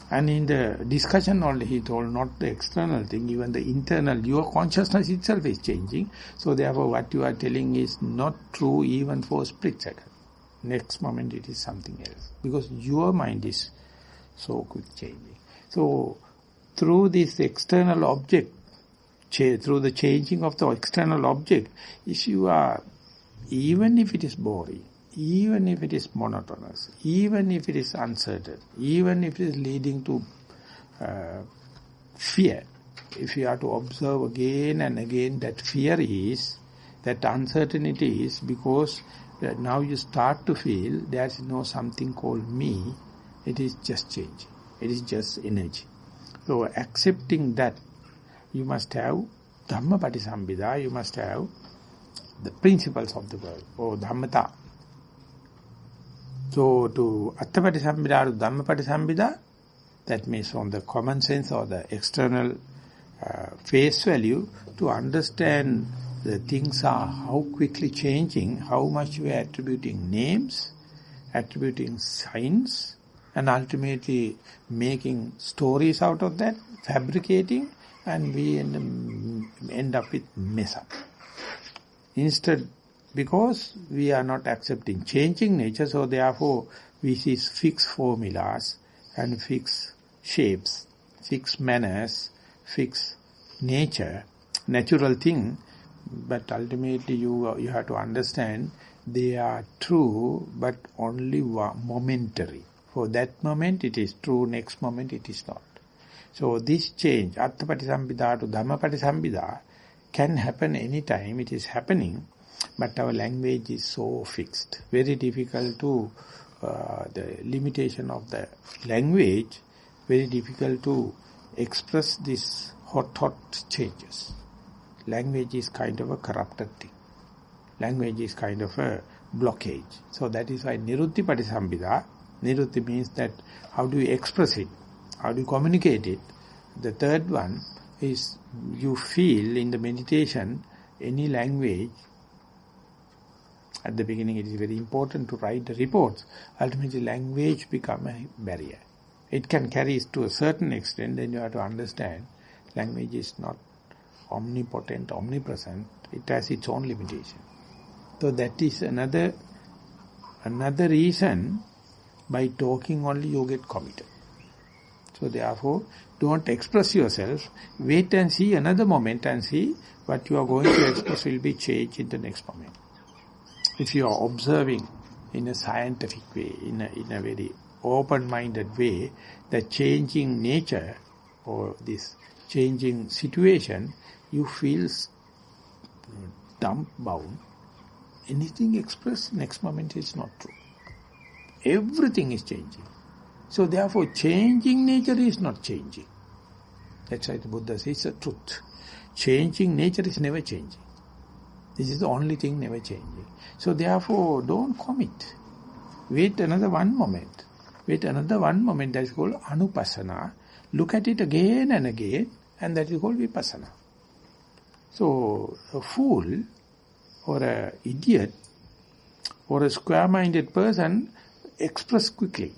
And in the discussion only he told, not the external thing, even the internal, your consciousness itself is changing. So therefore what you are telling is not true even for a split second. Next moment it is something else. Because your mind is so quick changing. So through this external object, through the changing of the external object, if you are, even if it is boring, even if it is monotonous, even if it is uncertain, even if it is leading to fear, if you are to observe again and again, that fear is, that uncertainty is, because now you start to feel there is no something called me, it is just changing, it is just energy. So accepting that, you must have Dhammajiva, you must have the principles of the world, or Dhammata. So to Attapatisambbhida to Dhammapatisambbhida, that means from the common sense or the external face value, to understand the things are how quickly changing, how much we are attributing names, attributing signs, and ultimately making stories out of that, fabricating, and we end up with mess up. Instead, because we are not accepting changing nature, so therefore which is fixed formulas and fixed shapes, fixed manners, fixed nature, natural thing, but ultimately you have to understand they are true, but only momentary. For that moment it is true, next moment it is not. So this change, Atthapatisambhida to Dhammapatisambhida, can happen anytime, it is happening, but our language is so fixed. Very difficult to, the limitation of the language, very difficult to express this hot changes. Language is kind of a corrupted thing. Language is kind of a blockage. So that is why Nirutti Patisambhida, Nirutti means that how do you express it? How do you communicate it? The third one is you feel in the meditation any language. At the beginning it is very important to write the reports. Ultimately language becomes a barrier. It can carry to a certain extent, then you have to understand language is not omnipotent, omnipresent. It has its own limitation. So that is another reason by talking only you get committed. So therefore, don't express yourself. Wait and see another moment and see what you are going to express will be changed in the next moment. If you are observing in a scientific way, in a very open-minded way, the changing nature or this changing situation, you feel dumbbound. Anything expressed, next moment is not true. Everything is changing. So therefore, changing nature is not changing. That's why the Buddha says the truth. Changing nature is never changing. This is the only thing never changing. So therefore, don't commit. Wait another one moment. Wait another one moment, that is called anupassana. Look at it again and again, and that is called vipassana. So, a fool, or an idiot, or a square-minded person express quickly.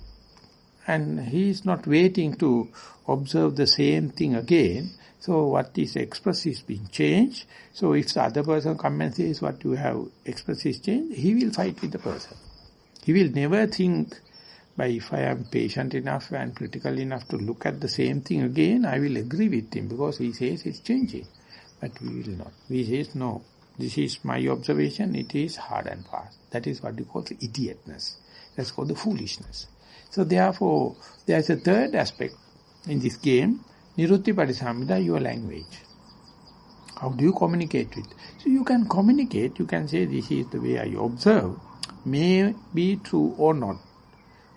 And he is not waiting to observe the same thing again. So what is expressed is being changed. So if the other person comes and says what you have expressed is changed, he will fight with the person. He will never think, if I am patient enough and critical enough to look at the same thing again, I will agree with him because he says it's changing. But we will not. We say, no, this is my observation, it is hard and fast. That is what we call the idiotness. That's called the foolishness. So therefore, there is a third aspect in this game, Nirutti Patisambhida, your language. How do you communicate with? So you can communicate, you can say this is the way I observe, may be true or not.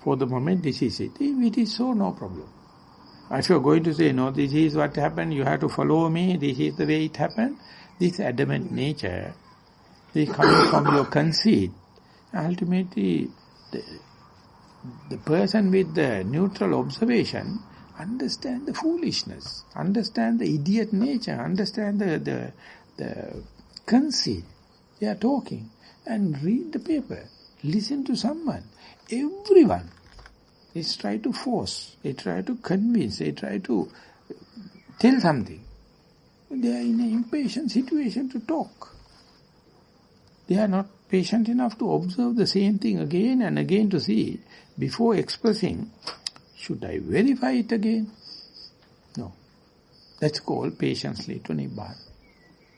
For the moment this is it. If it is so, no problem. If you are going to say, no, this is what happened, you have to follow me, this is the way it happened, this adamant nature, this coming from your conceit, ultimately the person with the neutral observation understand the foolishness, understand the idiot nature, understand the conceit. They are talking. And read the paper. Listen to someone. Everyone is trying to force. They try to convince. They try to tell something. They are in an impatient situation to talk. They are not patient enough to observe the same thing again and again to see. Before expressing, should I verify it again? No. That's called patience lead to Nibbana.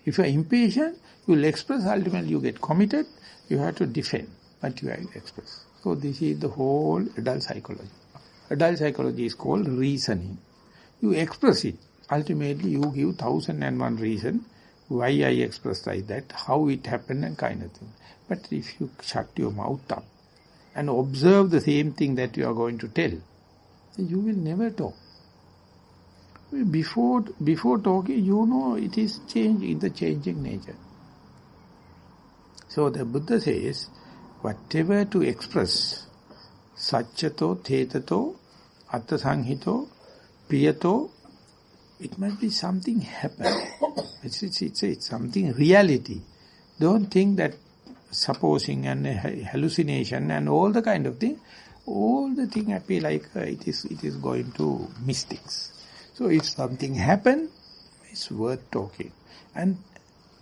If you are impatient, you will express, ultimately you get committed, you have to defend what you have expressed. So this is the whole adult psychology. Adult psychology is called reasoning. You express it. Ultimately you give 1001 reason why I expressed like that, how it happened and kind of thing. But if you shut your mouth up and observe the same thing that you are going to tell, you will never talk. Before talking, you know it is changing, the changing nature. So the Buddha says, whatever to express, Satchato, Thetato, Attasanghito, Priyato, it must be something happen. It's something reality. Don't think that supposing and hallucination and all the kind of thing, all the thing appear like it is going to mystics. So if something happen, it's worth talking. And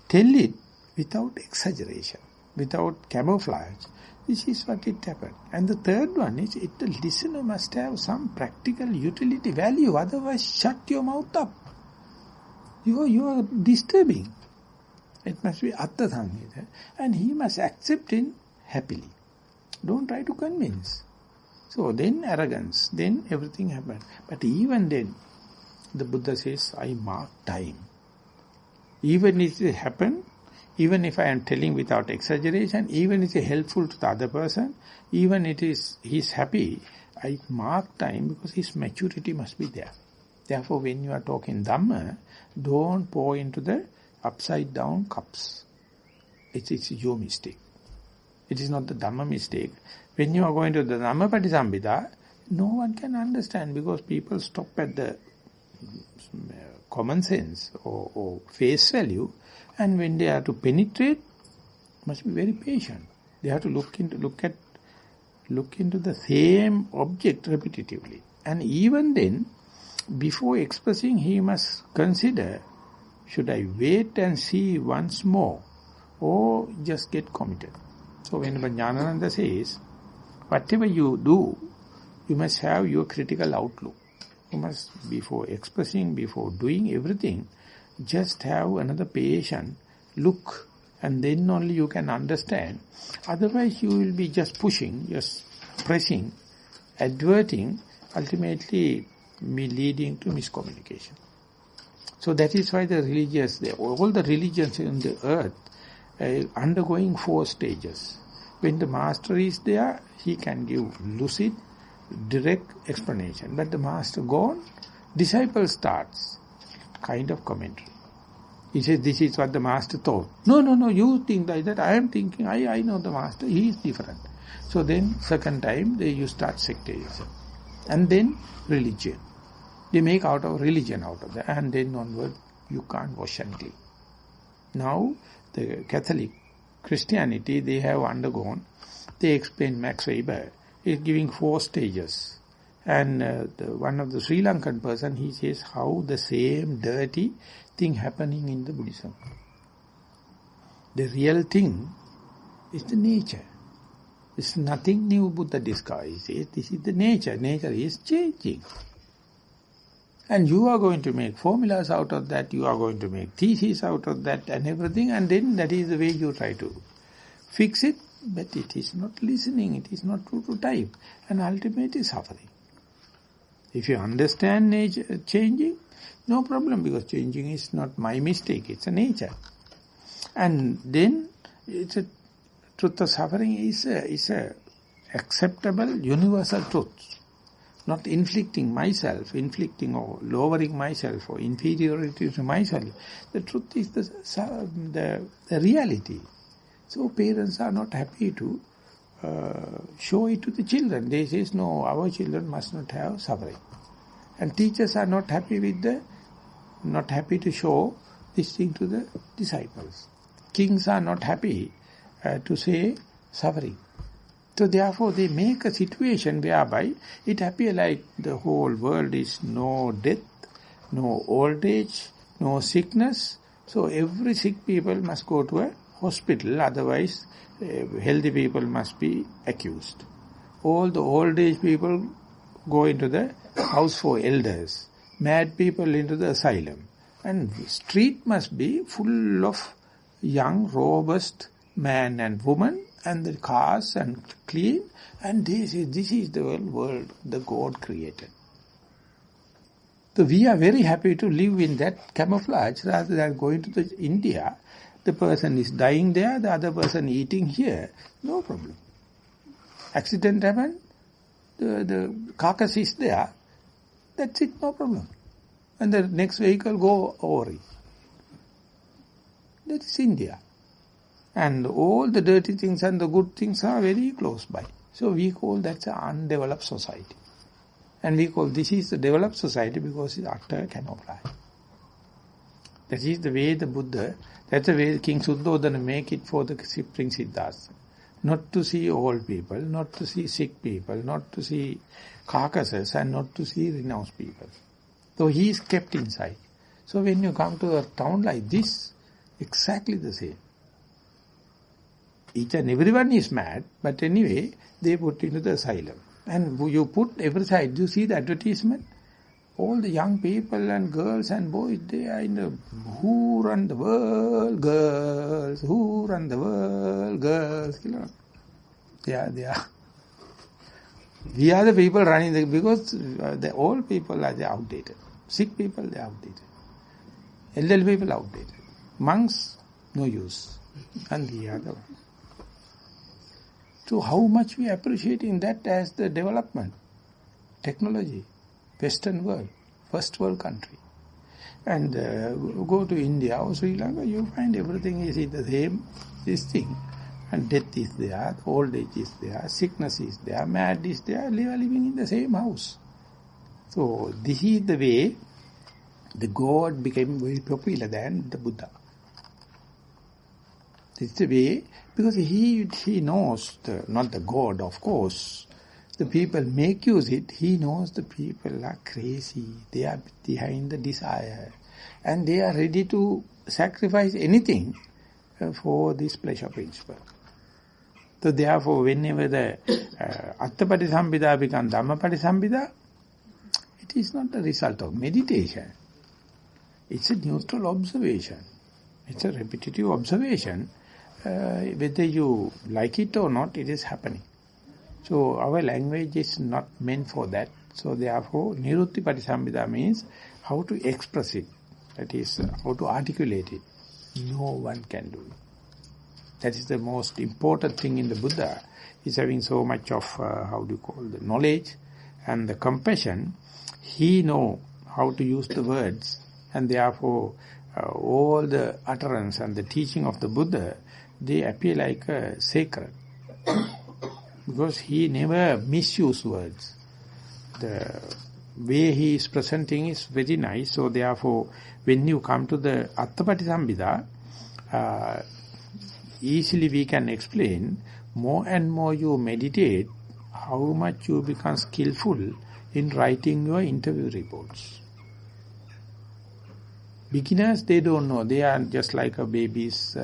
tell it without exaggeration, without camouflage, This is what it happened. And the third one is, the listener must have some practical utility value, otherwise shut your mouth up. You are disturbing. It must be Atta Samhita. And he must accept it happily. Don't try to convince. So then arrogance, then everything happened. But even then, the Buddha says, I mark time. Even if it happened, even if I am telling without exaggeration, even if it is helpful to the other person, even he is happy, I mark time because his maturity must be there. Therefore, when you are talking Dhamma, don't pour into the upside down cups. It's your mistake. It is not the Dhamma mistake. When you are going to the Dhamma Patisambhida, no one can understand because people stop at the common sense or face value, and when they are to penetrate, must be very patient. They have to look into the same object repetitively. And even then, before expressing, he must consider, should I wait and see once more or just get committed? So when Jnanananda says, whatever you do, you must have your critical outlook. You must, before expressing, before doing everything, just have another patient look, and then only you can understand. Otherwise you will be just pushing, just pressing, adverting, ultimately leading to miscommunication. So that is why all the religions in the earth are undergoing 4 stages. When the master is there, he can give lucid, direct explanation. But the master gone, disciple starts kind of commentary. He says, this is what the master thought. No, you think like that. I am thinking, I know the master, he is different. So then, second time, you start sectarianism. And then, religion. They make out of religion out of that. And then onward, you can't wash and clean. Now, the Catholic Christianity, they have undergone, they explain Max Weber, is giving 4 stages. And one of the Sri Lankan person, he says how the same dirty thing happening in the Buddhism. The real thing is the nature. It's nothing new Buddha disguise. This is the nature. Nature is changing. And you are going to make formulas out of that, you are going to make theses out of that and everything, and then that is the way you try to fix it, but it is not listening, it is not true to type, and ultimately suffering. If you understand nature changing, no problem, because changing is not my mistake, it's a nature. And then it's a truth of suffering is a acceptable universal truth. Not inflicting myself, inflicting or lowering myself or inferiority to myself. The truth is the reality. So parents are not happy to show it to the children. They say, no, our children must not have suffering. And teachers are not happy to show this thing to the disciples. Kings are not happy to say suffering. So therefore they make a situation whereby it appears like the whole world is no death, no old age, no sickness. So every sick people must go to a hospital, otherwise healthy people must be accused. All the old age people go into the house for elders, mad people into the asylum. And street must be full of young, robust man and woman, and the cars and clean, and this is the world the God created. So we are very happy to live in that camouflage rather than going to the India. The person is dying there, the other person eating here, no problem. Accident happened, the carcass is there, that's it, no problem. And the next vehicle go over it. That is India. And all the dirty things and the good things are very close by. So we call that an undeveloped society. And we call this is the developed society because it's utter camouflage. That is the way the Buddha, that's the way King Suddhodana make it for the Spring Siddhas. Not to see old people, not to see sick people, not to see carcasses, and not to see renounced people. So he is kept inside. So when you come to a town like this, exactly the same. each and everyone is mad, but anyway, they put into the asylum. And you put every side, you see the advertisement? All the young people and girls and boys, they are in the, who run the world, girls, who run the world, girls, you know. They are. We are the people running, because the old people are outdated. Sick people, they are outdated. Elderly people, outdated. Monks, no use. And the other one. So how much we are appreciating that as the development, technology, Western world, first world country. And go to India or Sri Lanka, you find everything is in the same, this thing. And death is there, old age is there, sickness is there, mad is there, they are living in the same house. So this is the way the God became very popular than the Buddha. This is the way, because he knows, not the God of course, the people make use it, he knows the people are crazy, they are behind the desire, and they are ready to sacrifice anything for this pleasure principle. So therefore, whenever the Attapati-sambhita becomes Dhammapati-sambhita, it is not the result of meditation. It's a neutral observation. It's a repetitive observation. Whether you like it or not, it is happening. So our language is not meant for that. So therefore, Niruttipati-sambhita means how to express it. That is, how to articulate it. No one can do it. That is the most important thing in the Buddha, is having so much of, the knowledge and the compassion. He know how to use the words, and therefore all the utterance and the teaching of the Buddha, they appear like sacred. Because he never misused words. The way he is presenting is very nice. So therefore, when you come to the Attapati-sambhita, easily we can explain, more and more you meditate, how much you become skillful in writing your interview reports. Beginners, they don't know. They are just like a babies,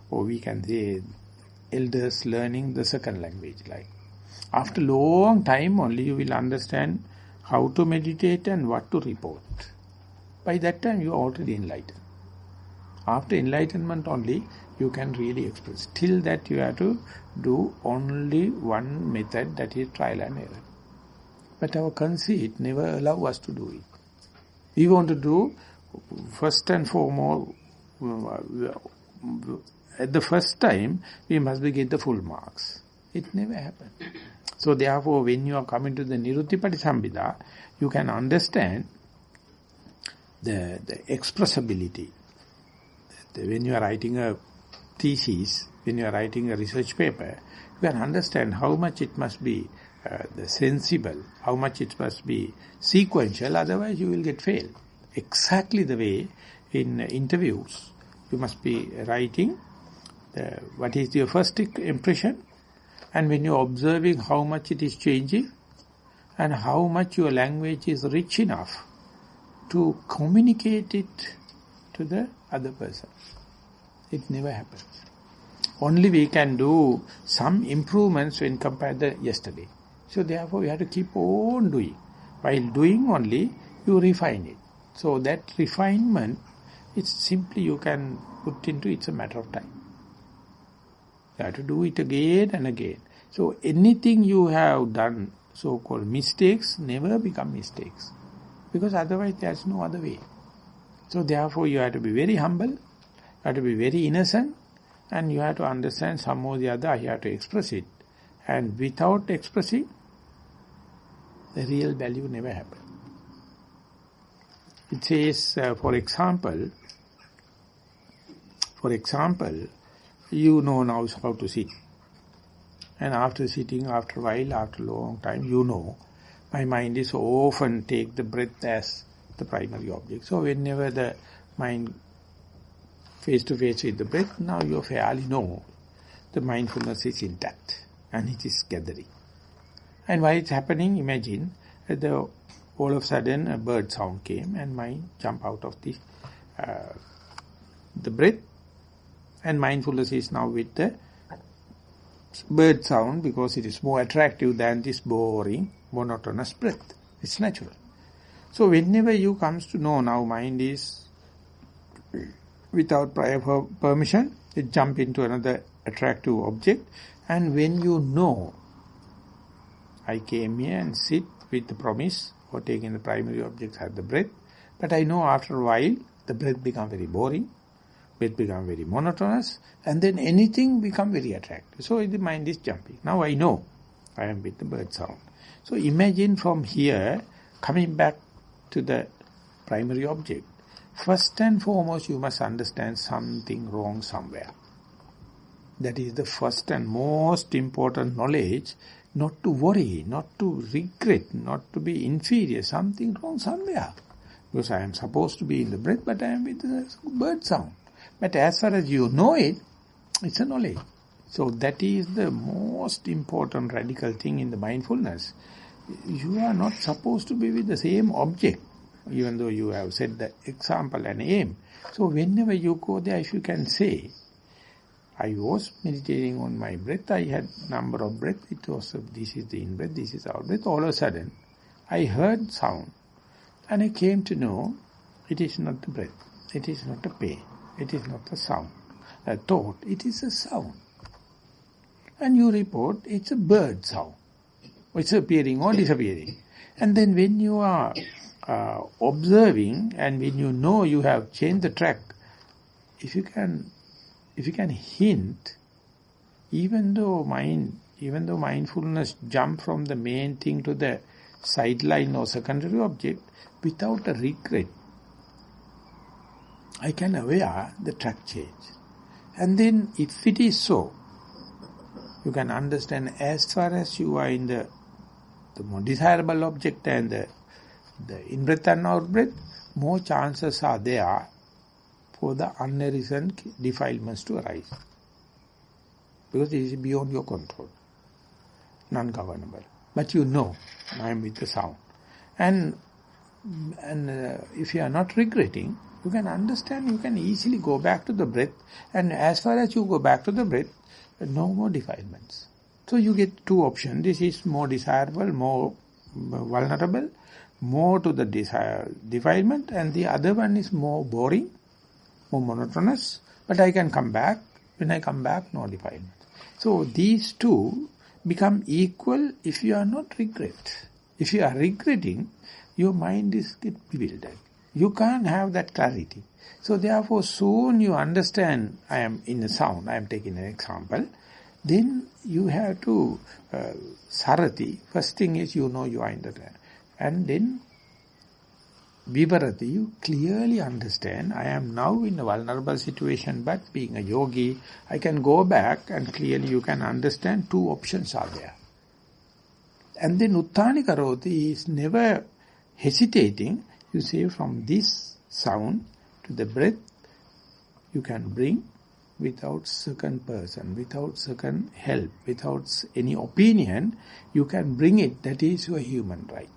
or we can say elders learning the second language. Like after long time only you will understand how to meditate and what to report. By that time you are already enlightened. After enlightenment only you can really express. Till that you have to do only one method, that is trial and error. But our conceit never allow us to do it. We want to do first and foremost, at the first time we must get the full marks. It never happens. So therefore, when you are coming to the Niruttipati-sambhita, you can understand the expressibility. When you are writing a thesis, when you are writing a research paper, you can understand how much it must be the sensible, how much it must be sequential, otherwise you will get failed. Exactly the way in interviews, you must be writing what is your first impression, and when you are observing how much it is changing, and how much your language is rich enough to communicate it to the other person. It never happens. Only we can do some improvements when compared to yesterday. So therefore we have to keep on doing. While doing only, you refine it. So that refinement, it's simply you can put into, it's a matter of time. You have to do it again and again. So anything you have done, so-called mistakes, never become mistakes. Because otherwise there's no other way. So therefore you have to be very humble, you have to be very innocent, and you have to understand some or the other, you have to express it. And without expressing, the real value never happens. It says, for example, you know now how to sit. And after sitting, after a while, after a long time, you know, my mind is often take the breath as the primary object. So whenever the mind face to face with the breath, now you fairly know the mindfulness is intact and it is gathering. And while it's happening, imagine all of a sudden a bird sound came and mind jump out of the breath, and mindfulness is now with the bird sound because it is more attractive than this boring, monotonous breath. It's natural. So whenever you comes to know now mind is without prior permission, it jump into another attractive object, and when you know, I came here and sit with the promise or taking the primary object as the breath, but I know after a while the breath become very boring, breath become very monotonous, and then anything become very attractive. So the mind is jumping. Now I know I am with the bird sound. So imagine from here coming back to the primary object. First and foremost you must understand something wrong somewhere. That is the first and most important knowledge, not to worry, not to regret, not to be inferior, something wrong somewhere. Because I am supposed to be in the breath, but I am with the bird sound. But as far as you know it, it's a knowledge. So that is the most important radical thing in the mindfulness. You are not supposed to be with the same object, even though you have set the example and aim. So whenever you go there, if you can say, I was meditating on my breath, I had number of breaths, it was, this is the in-breath, this is out-breath. All of a sudden, I heard sound, and I came to know, it is not the breath, it is not a pain, it is not a sound, a thought, it is a sound. And you report, it's a bird sound. It's appearing or disappearing. And then when you are observing, and when you know you have changed the track, if you can hint, even though mindfulness jump from the main thing to the sideline or secondary object, without a regret, I can aware the track change. And then if it is so, you can understand as far as you are in the more desirable object and the in-breath and out-breath, more chances are there for the unarisen defilements to arise. Because it is beyond your control, non-governable. But you know, I am with the sound. And if you are not regretting, you can understand, you can easily go back to the breath, and as far as you go back to the breath, no more defilements. So you get two options. This is more desirable, more vulnerable, more to the defilement, and the other one is more boring, more monotonous, but I can come back. When I come back, no defilement. So these two become equal if you are not regret. If you are regretting, your mind is get bewildered. You can't have that clarity. So therefore, soon you understand, I am in a sound, I am taking an example, then you have to, sarati, first thing is you know you are in the, and then vivarati, you clearly understand, I am now in a vulnerable situation, but being a yogi, I can go back and clearly you can understand two options are there. And then uttani karoti is never hesitating. You say from this sound to the breath, you can bring without second person, without second help, without any opinion, you can bring it. That is your human right.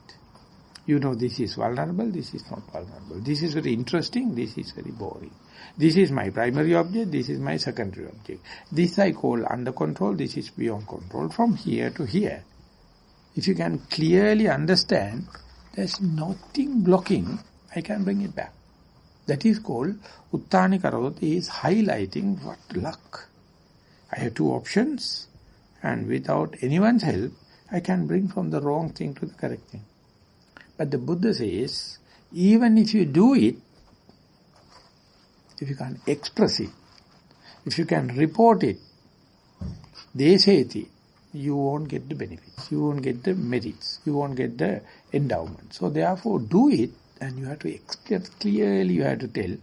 You know this is vulnerable, this is not vulnerable. This is very interesting, this is very boring. This is my primary object, this is my secondary object. This I call under control, this is beyond control, from here to here. If you can clearly understand, there's nothing blocking, I can bring it back. That is called Uttani Karoti, is highlighting what luck. I have two options, and without anyone's help, I can bring from the wrong thing to the correct thing. But the Buddha says, even if you do it, if you can express it, if you can report it, deseti, you won't get the benefits, you won't get the merits, you won't get the endowment. So therefore do it, and you have to express clearly, you have to tell,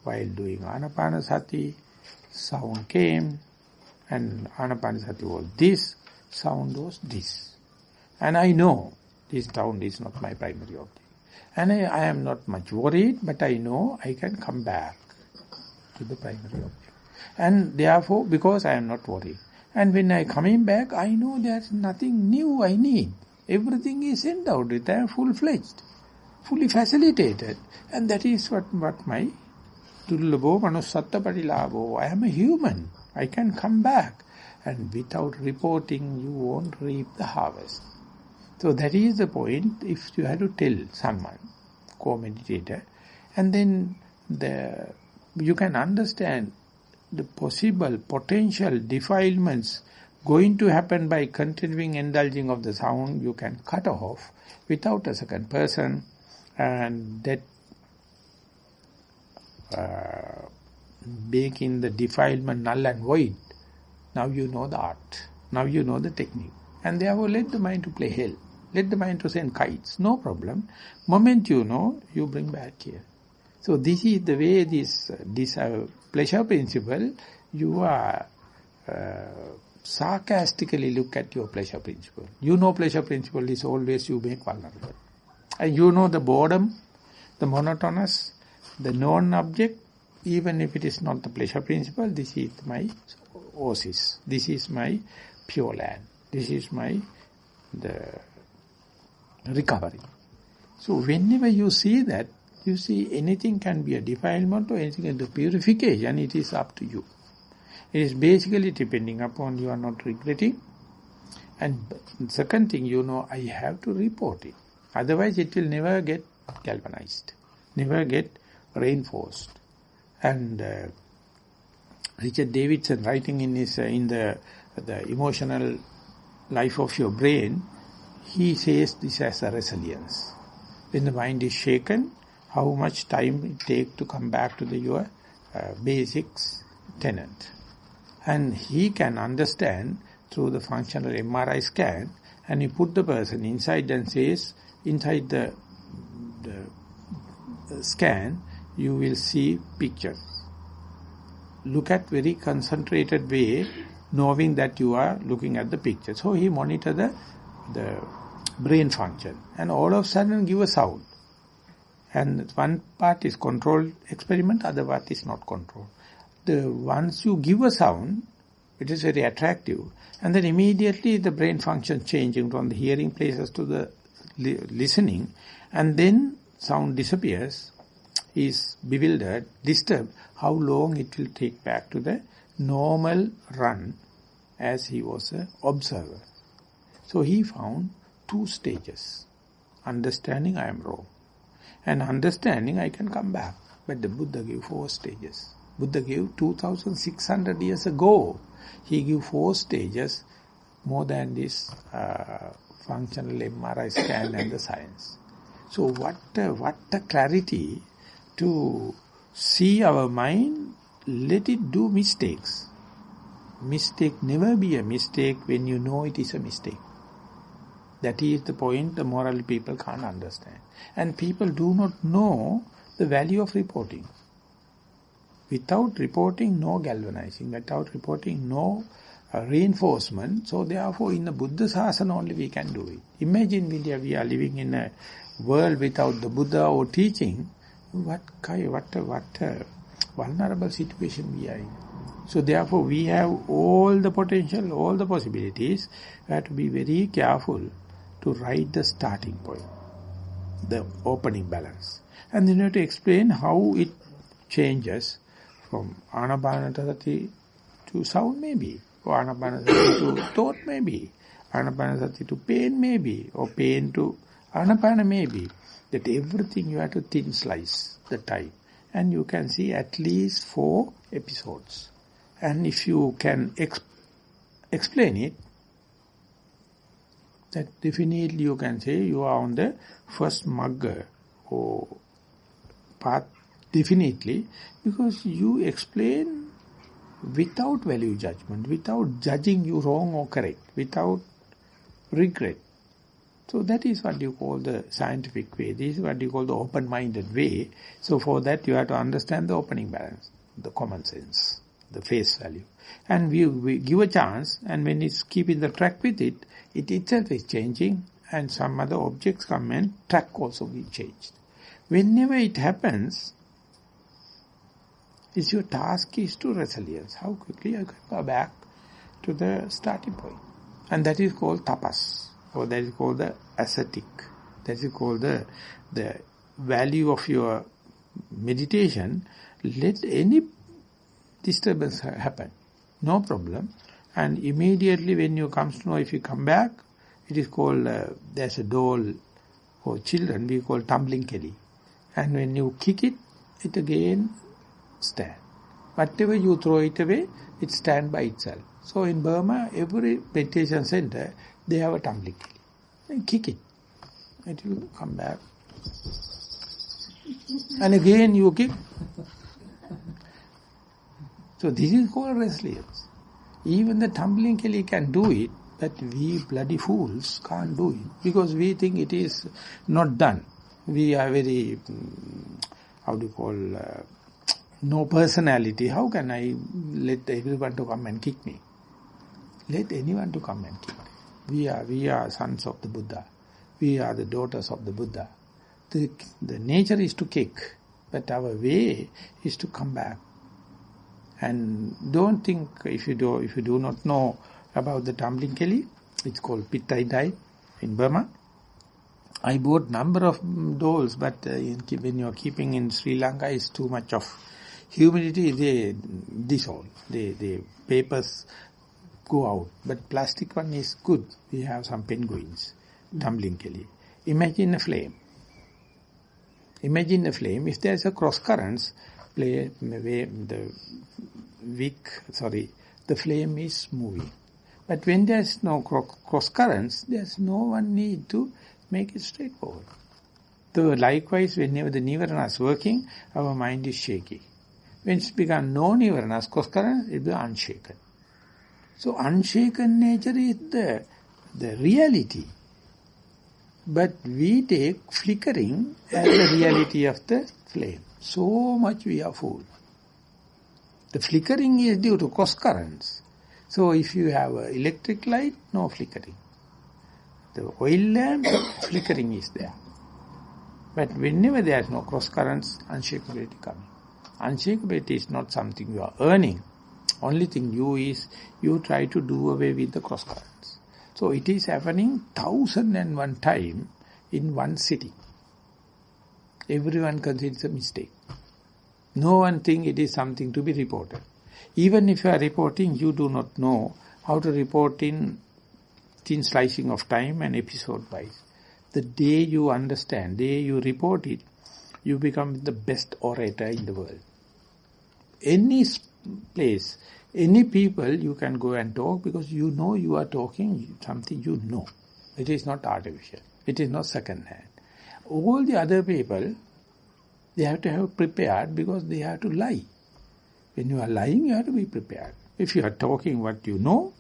while doing Anapanasati, sound came, and Anapanasati was this, sound was this. And I know this sound is not my primary object. And I am not much worried, but I know I can come back to the primary object. And therefore, because I am not worried. And when I coming back, I know there's nothing new I need. Everything is sent out with. I am full-fledged, fully facilitated. And that is what my Dullabho Manusatta Patilabho. I am a human. I can come back. And without reporting, you won't reap the harvest. So that is the point. If you have to tell someone, co-meditator, and then you can understand the possible potential defilements going to happen by continuing indulging of the sound, you can cut off without a second person, and that making the defilement null and void. Now you know the art. Now you know the technique. And therefore let the mind to play hell. Let the mind to send kites. No problem. Moment you know, you bring back here. So this is the way this pleasure principle, you are sarcastically look at your pleasure principle. You know pleasure principle is always you make vulnerable. And you know the boredom, the monotonous, the non-object, even if it is not the pleasure principle, this is my oasis. This is my pure land. This is the recovery. So whenever you see that, you see anything can be a defilement or anything can be purification, it is up to you. It is basically depending upon you are not regretting. And second thing, you know, I have to report it. Otherwise it will never get galvanized, never get reinforced. And Richard Davidson, writing in his in the emotional life of your brain, he says this as a resilience. When the mind is shaken, how much time it takes to come back to your basics tenant. And he can understand through the functional MRI scan, and he put the person inside and says, inside the scan, you will see pictures. Look at very concentrated way, knowing that you are looking at the picture. So he monitor the brain function, and all of a sudden give a sound. And one part is controlled experiment, other part is not controlled. Once you give a sound, it is very attractive, and then immediately the brain function changing from the hearing places to the listening, and then sound disappears, is bewildered, disturbed, how long it will take back to the normal run as he was an observer. So he found 2 stages. Understanding I am wrong, and understanding I can come back. But the Buddha gave 4 stages. Buddha gave 2,600 years ago. He gave 4 stages, more than this functional MRI scan and the science. So what a clarity to see our mind, let it do mistakes. Mistake never be a mistake when you know it is a mistake. That is the point the moral people can't understand. And people do not know the value of reporting. Without reporting, no galvanizing. Without reporting, no reinforcement. So therefore, in the Buddha Sasana only we can do it. Imagine we are living in a world without the Buddha or teaching. What a vulnerable situation we are in. So therefore, we have all the potential, all the possibilities. We have to be very careful to write the starting point, the opening balance. And then you have to explain how it changes from Anapanasati to sound maybe, or Anapanasati to thought maybe, Anapanasati to pain maybe, or pain to Anapana maybe. That everything you have to thin slice the time. And you can see at least 4 episodes. And if you can explain it, that definitely you can say you are on the first mugger or path, definitely, because you explain without value judgment, without judging you wrong or correct, without regret. So that is what you call the scientific way. This is what you call the open-minded way. So for that you have to understand the opening balance, the common sense, the face value. And we give a chance, and when it's keeping the track with it, it itself is changing, and some other objects come and track also will change. Whenever it happens, your task is to resilience. How quickly you can go back to the starting point. And that is called tapas, or that is called the ascetic. That is called the value of your meditation. Let any disturbance happen, no problem. And immediately when you comes to know, if you come back, it is called, there's a doll for children, we call tumbling kelly. And when you kick it, it again stand. Whatever you throw it away, it stand by itself. So in Burma, every meditation center, they have a tumbling kelly. And kick it. It will come back. And again you kick. So this is called resilience. Even the tumbling kelly can do it, but we bloody fools can't do it. Because we think it is not done. We are very, no personality. How can I let everyone to come and kick me? Let anyone to come and kick. We are sons of the Buddha. We are the daughters of the Buddha. The nature is to kick, but our way is to come back. And don't think, if you do not know about the tumbling kelly, it's called Pittai Dai in Burma. I bought number of dolls, but when you are keeping in Sri Lanka, it's too much of humidity, they dissolve. The papers go out. But plastic one is good. We have some penguins, tumbling kelly. Imagine a flame. Imagine a flame. If there's a cross currents, the flame is moving. But when there's no cross currents, there's no one need to make it straightforward. So likewise, whenever the Nissarana is working, our mind is shaky. When it's become no Nissarana, cross currents, it will be unshaken. So unshaken nature is the reality. But we take flickering as the reality of the flame. So much we are fooled. The flickering is due to cross currents. So if you have an electric light, no flickering. The oil lamp, flickering is there. But whenever there is no cross currents, unshakability coming. Unshakability is not something you are earning. Only thing you try to do away with the cross currents. So it is happening 1001 times in one city. Everyone considers a mistake. No one thinks it is something to be reported. Even if you are reporting, you do not know how to report in thin slicing of time and episode-wise. The day you understand, day you report it, you become the best orator in the world. Any place, any people, you can go and talk because you know you are talking something you know. It is not artificial. It is not second-hand. All the other people, they have to have prepared because they have to lie. When you are lying, you have to be prepared. If you are talking what you know,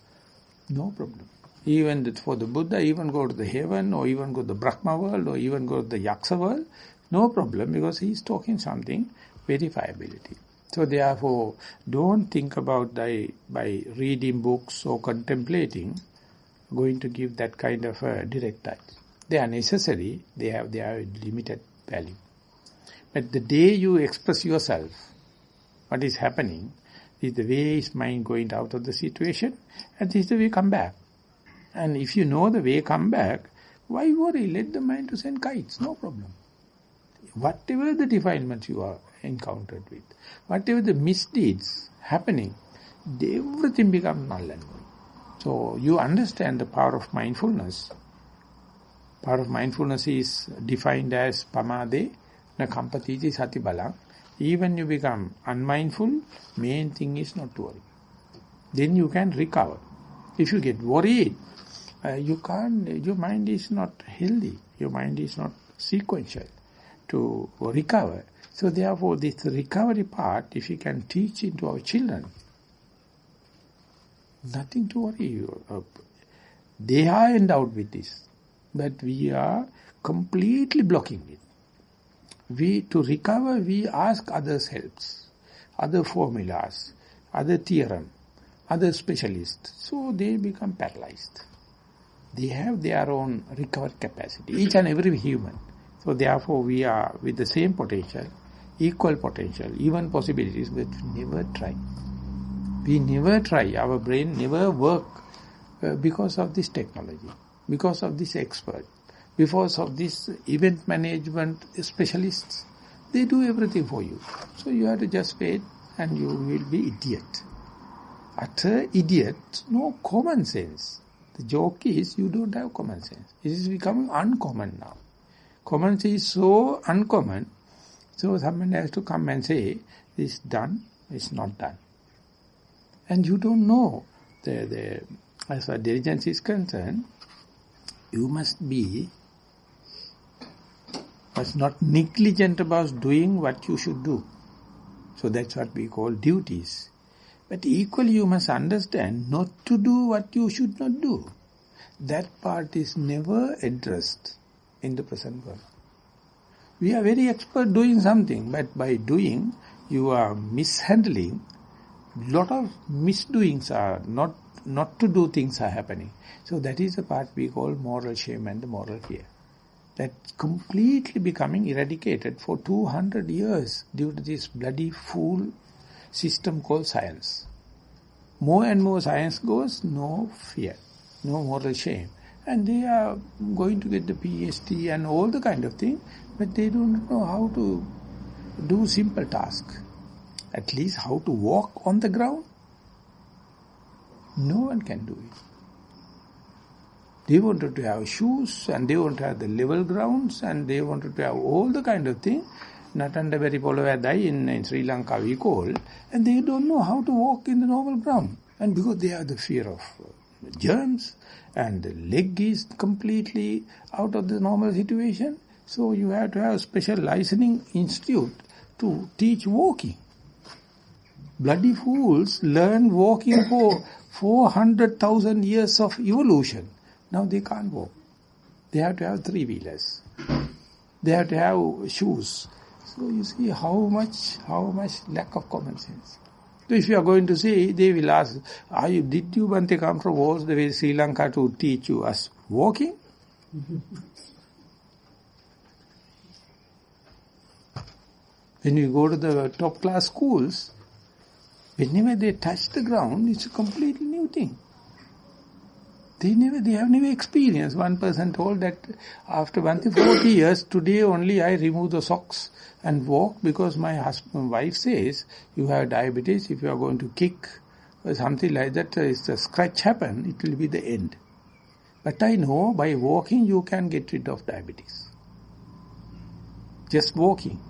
no problem. Even for the Buddha, even go to the heaven, or even go to the Brahma world, or even go to the Yaksa world, no problem, because he is talking something, verifiability. So therefore, don't think about by reading books or contemplating, going to give that kind of direct touch. They are necessary, they have limited value. But the day you express yourself, what is happening, is the way is mind going out of the situation, and this is the way come back. And if you know the way come back, why worry? Let the mind to send kites, no problem. Whatever the defilements you are encountered with, whatever the misdeeds happening, everything becomes null and void. So you understand the power of mindfulness. Power of mindfulness is defined as pamade na kampatiti sati balang. Even you become unmindful, main thing is not to worry. Then you can recover. If you get worried, you can't, your mind is not healthy. Your mind is not sequential to recover. So therefore this recovery part, if you can teach it to our children, nothing to worry. They are endowed with this. But we are completely blocking it. To recover, we ask others' helps, other formulas, other theorem, other specialists. So they become paralyzed. They have their own recovery capacity, each and every human. So therefore we are with the same potential, equal potential, even possibilities, but we never try. We never try. Our brain never work because of this technology, because of this expert. Because of this event management specialists, they do everything for you. So you have to just wait and you will be idiot. utter idiots, no common sense. The joke is you don't have common sense. It is becoming uncommon now. Common sense is so uncommon, so someone has to come and say, this is done, it's not done. And you don't know. As far as diligence is concerned, you must not negligent about doing what you should do. So that's what we call duties. But equally you must understand not to do what you should not do. That part is never addressed in the present world. We are very expert doing something, but by doing, you are mishandling. Lot of misdoings are, not to do things are happening. So that is the part we call moral shame and the moral fear. That's completely becoming eradicated for 200 years due to this bloody fool system called science. More and more science goes, no fear, no moral shame. And they are going to get the PhD and all the kind of thing, but they don't know how to do simple tasks. At least how to walk on the ground. No one can do it. They wanted to have shoes, and they wanted to have the level grounds, and they wanted to have all the kind of thing. Natandaveri Polavadai in Sri Lanka we call, and they don't know how to walk in the normal ground. And because they have the fear of germs, and the leg is completely out of the normal situation, so you have to have a special licensing institute to teach walking. Bloody fools learn walking for 400,000 years of evolution. Now they can't walk. They have to have three-wheelers. They have to have shoes. So you see how much lack of common sense. So if you are going to say, they will ask, did you Bante come from all the way Sri Lanka to teach you us walking? When you go to the top class schools, whenever they touch the ground, it's a completely new thing. They have never experienced. One person told that after 40 years, today only I remove the socks and walk because my wife says, you have diabetes, if you are going to kick or something like that, if the scratch happen, it will be the end. But I know by walking you can get rid of diabetes. Just walking.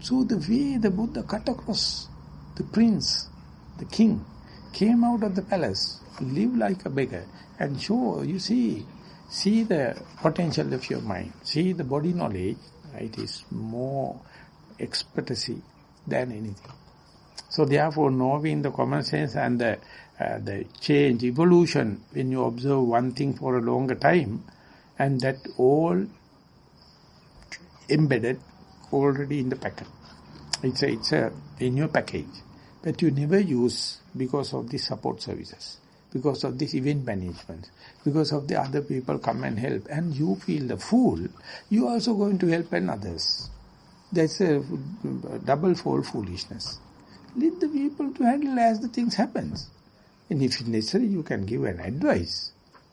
So the way the Buddha cut across, the prince, the king, came out of the palace, live like a beggar, and show, you see the potential of your mind, see the body knowledge, it is more expertise than anything. So therefore, knowing the common sense and the change, evolution, when you observe one thing for a longer time, and that all embedded already in the packet. It's in your package. But you never use because of the support services, because of this event management, because of the other people come and help, and you feel the fool, you also going to help others. That's a double-fold foolishness. Let the people to handle as the things happens. And if necessary, you can give an advice.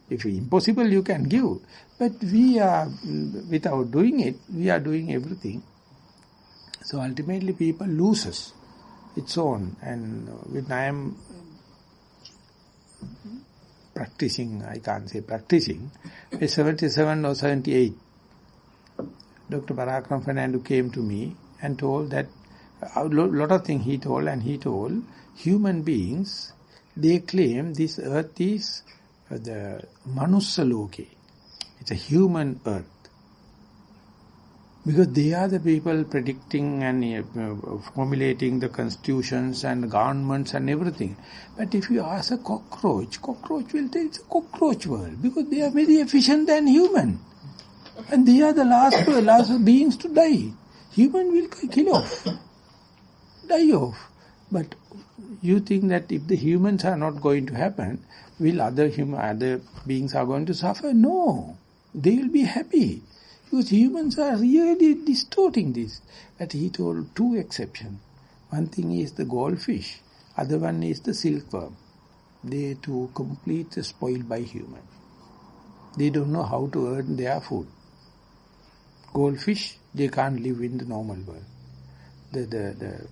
If impossible, you can give. But we are, without doing it, we are doing everything. So ultimately people loses its own. And when I am practicing, I can't say practicing, at 77 or 78, Dr. Parakram Fernando came to me and told that a lot of things he told, and he told human beings, they claim this earth is the Manussaloke. It's a human earth. Because they are the people predicting and formulating the constitutions and governments and everything. But if you ask a cockroach will tell it's a cockroach world, because they are very efficient than human. And they are the last beings to die. Human will kill off, die off. But you think that if the humans are not going to happen, will other beings are going to suffer? No, they will be happy. Because humans are really distorting this. But he told two exceptions. One thing is the goldfish, other one is the silkworm. They too completely spoiled by human. They don't know how to earn their food. Goldfish, they can't live in the normal world. The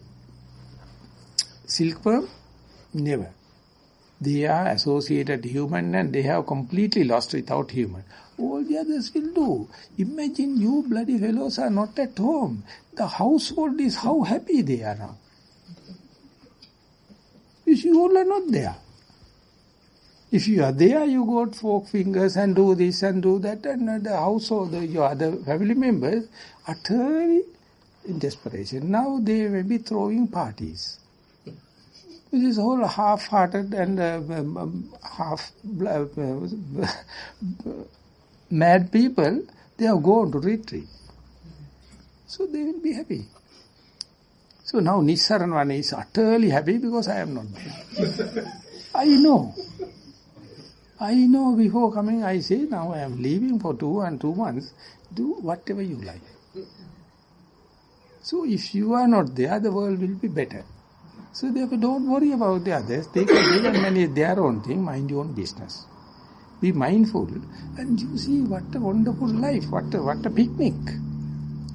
silkworm, Never. They are associated human and they have completely lost without human. All the others will do. Imagine you bloody fellows are not at home. The household is how happy they are now. You all are not there. If you are there, you got 4 fingers and do this and do that, and the household, your other family members, utterly in desperation. Now they may be throwing parties. This whole half-hearted and mad people, they have gone to retreat. So they will be happy. So now Nissarana is utterly happy because I am not there. I know before coming, I say, now I am leaving for 2 months, do whatever you like. So if you are not there, the world will be better. So therefore don't worry about the others. They can manage their own thing, mind your own business. Be mindful and you see what a wonderful life, what a picnic.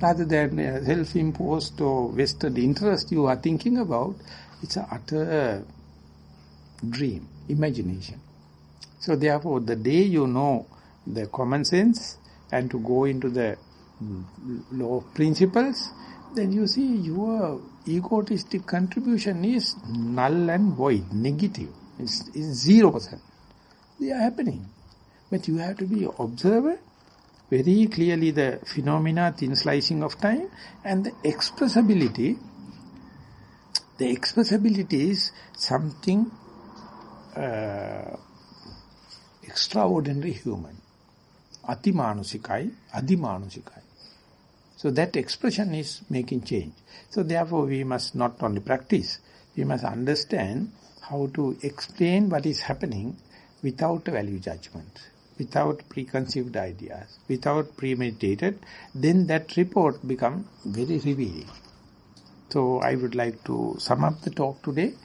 Rather than self-imposed or vested interest you are thinking about, it's an utter dream, imagination. So therefore, the day you know the common sense and to go into the law of principles, then you see your egotistic contribution is null and void, negative. It's 0%. They are happening. But you have to be observer, very clearly the phenomena, thin slicing of time, and the expressibility. The expressibility is something extraordinary human. Atimanusikai, adimanusikai. So that expression is making change. So therefore we must not only practice, we must understand how to explain what is happening without a value judgment, without preconceived ideas, without premeditated, then that report becomes very revealing. So I would like to sum up the talk today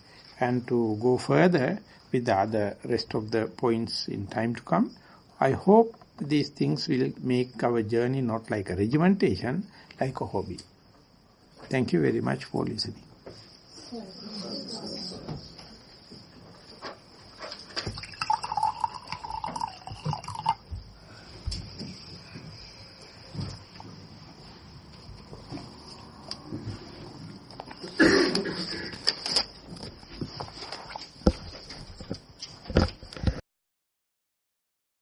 and to go further with the other rest of the points in time to come. I hope these things will make our journey not like a regimentation, like a hobby. Thank you very much for listening.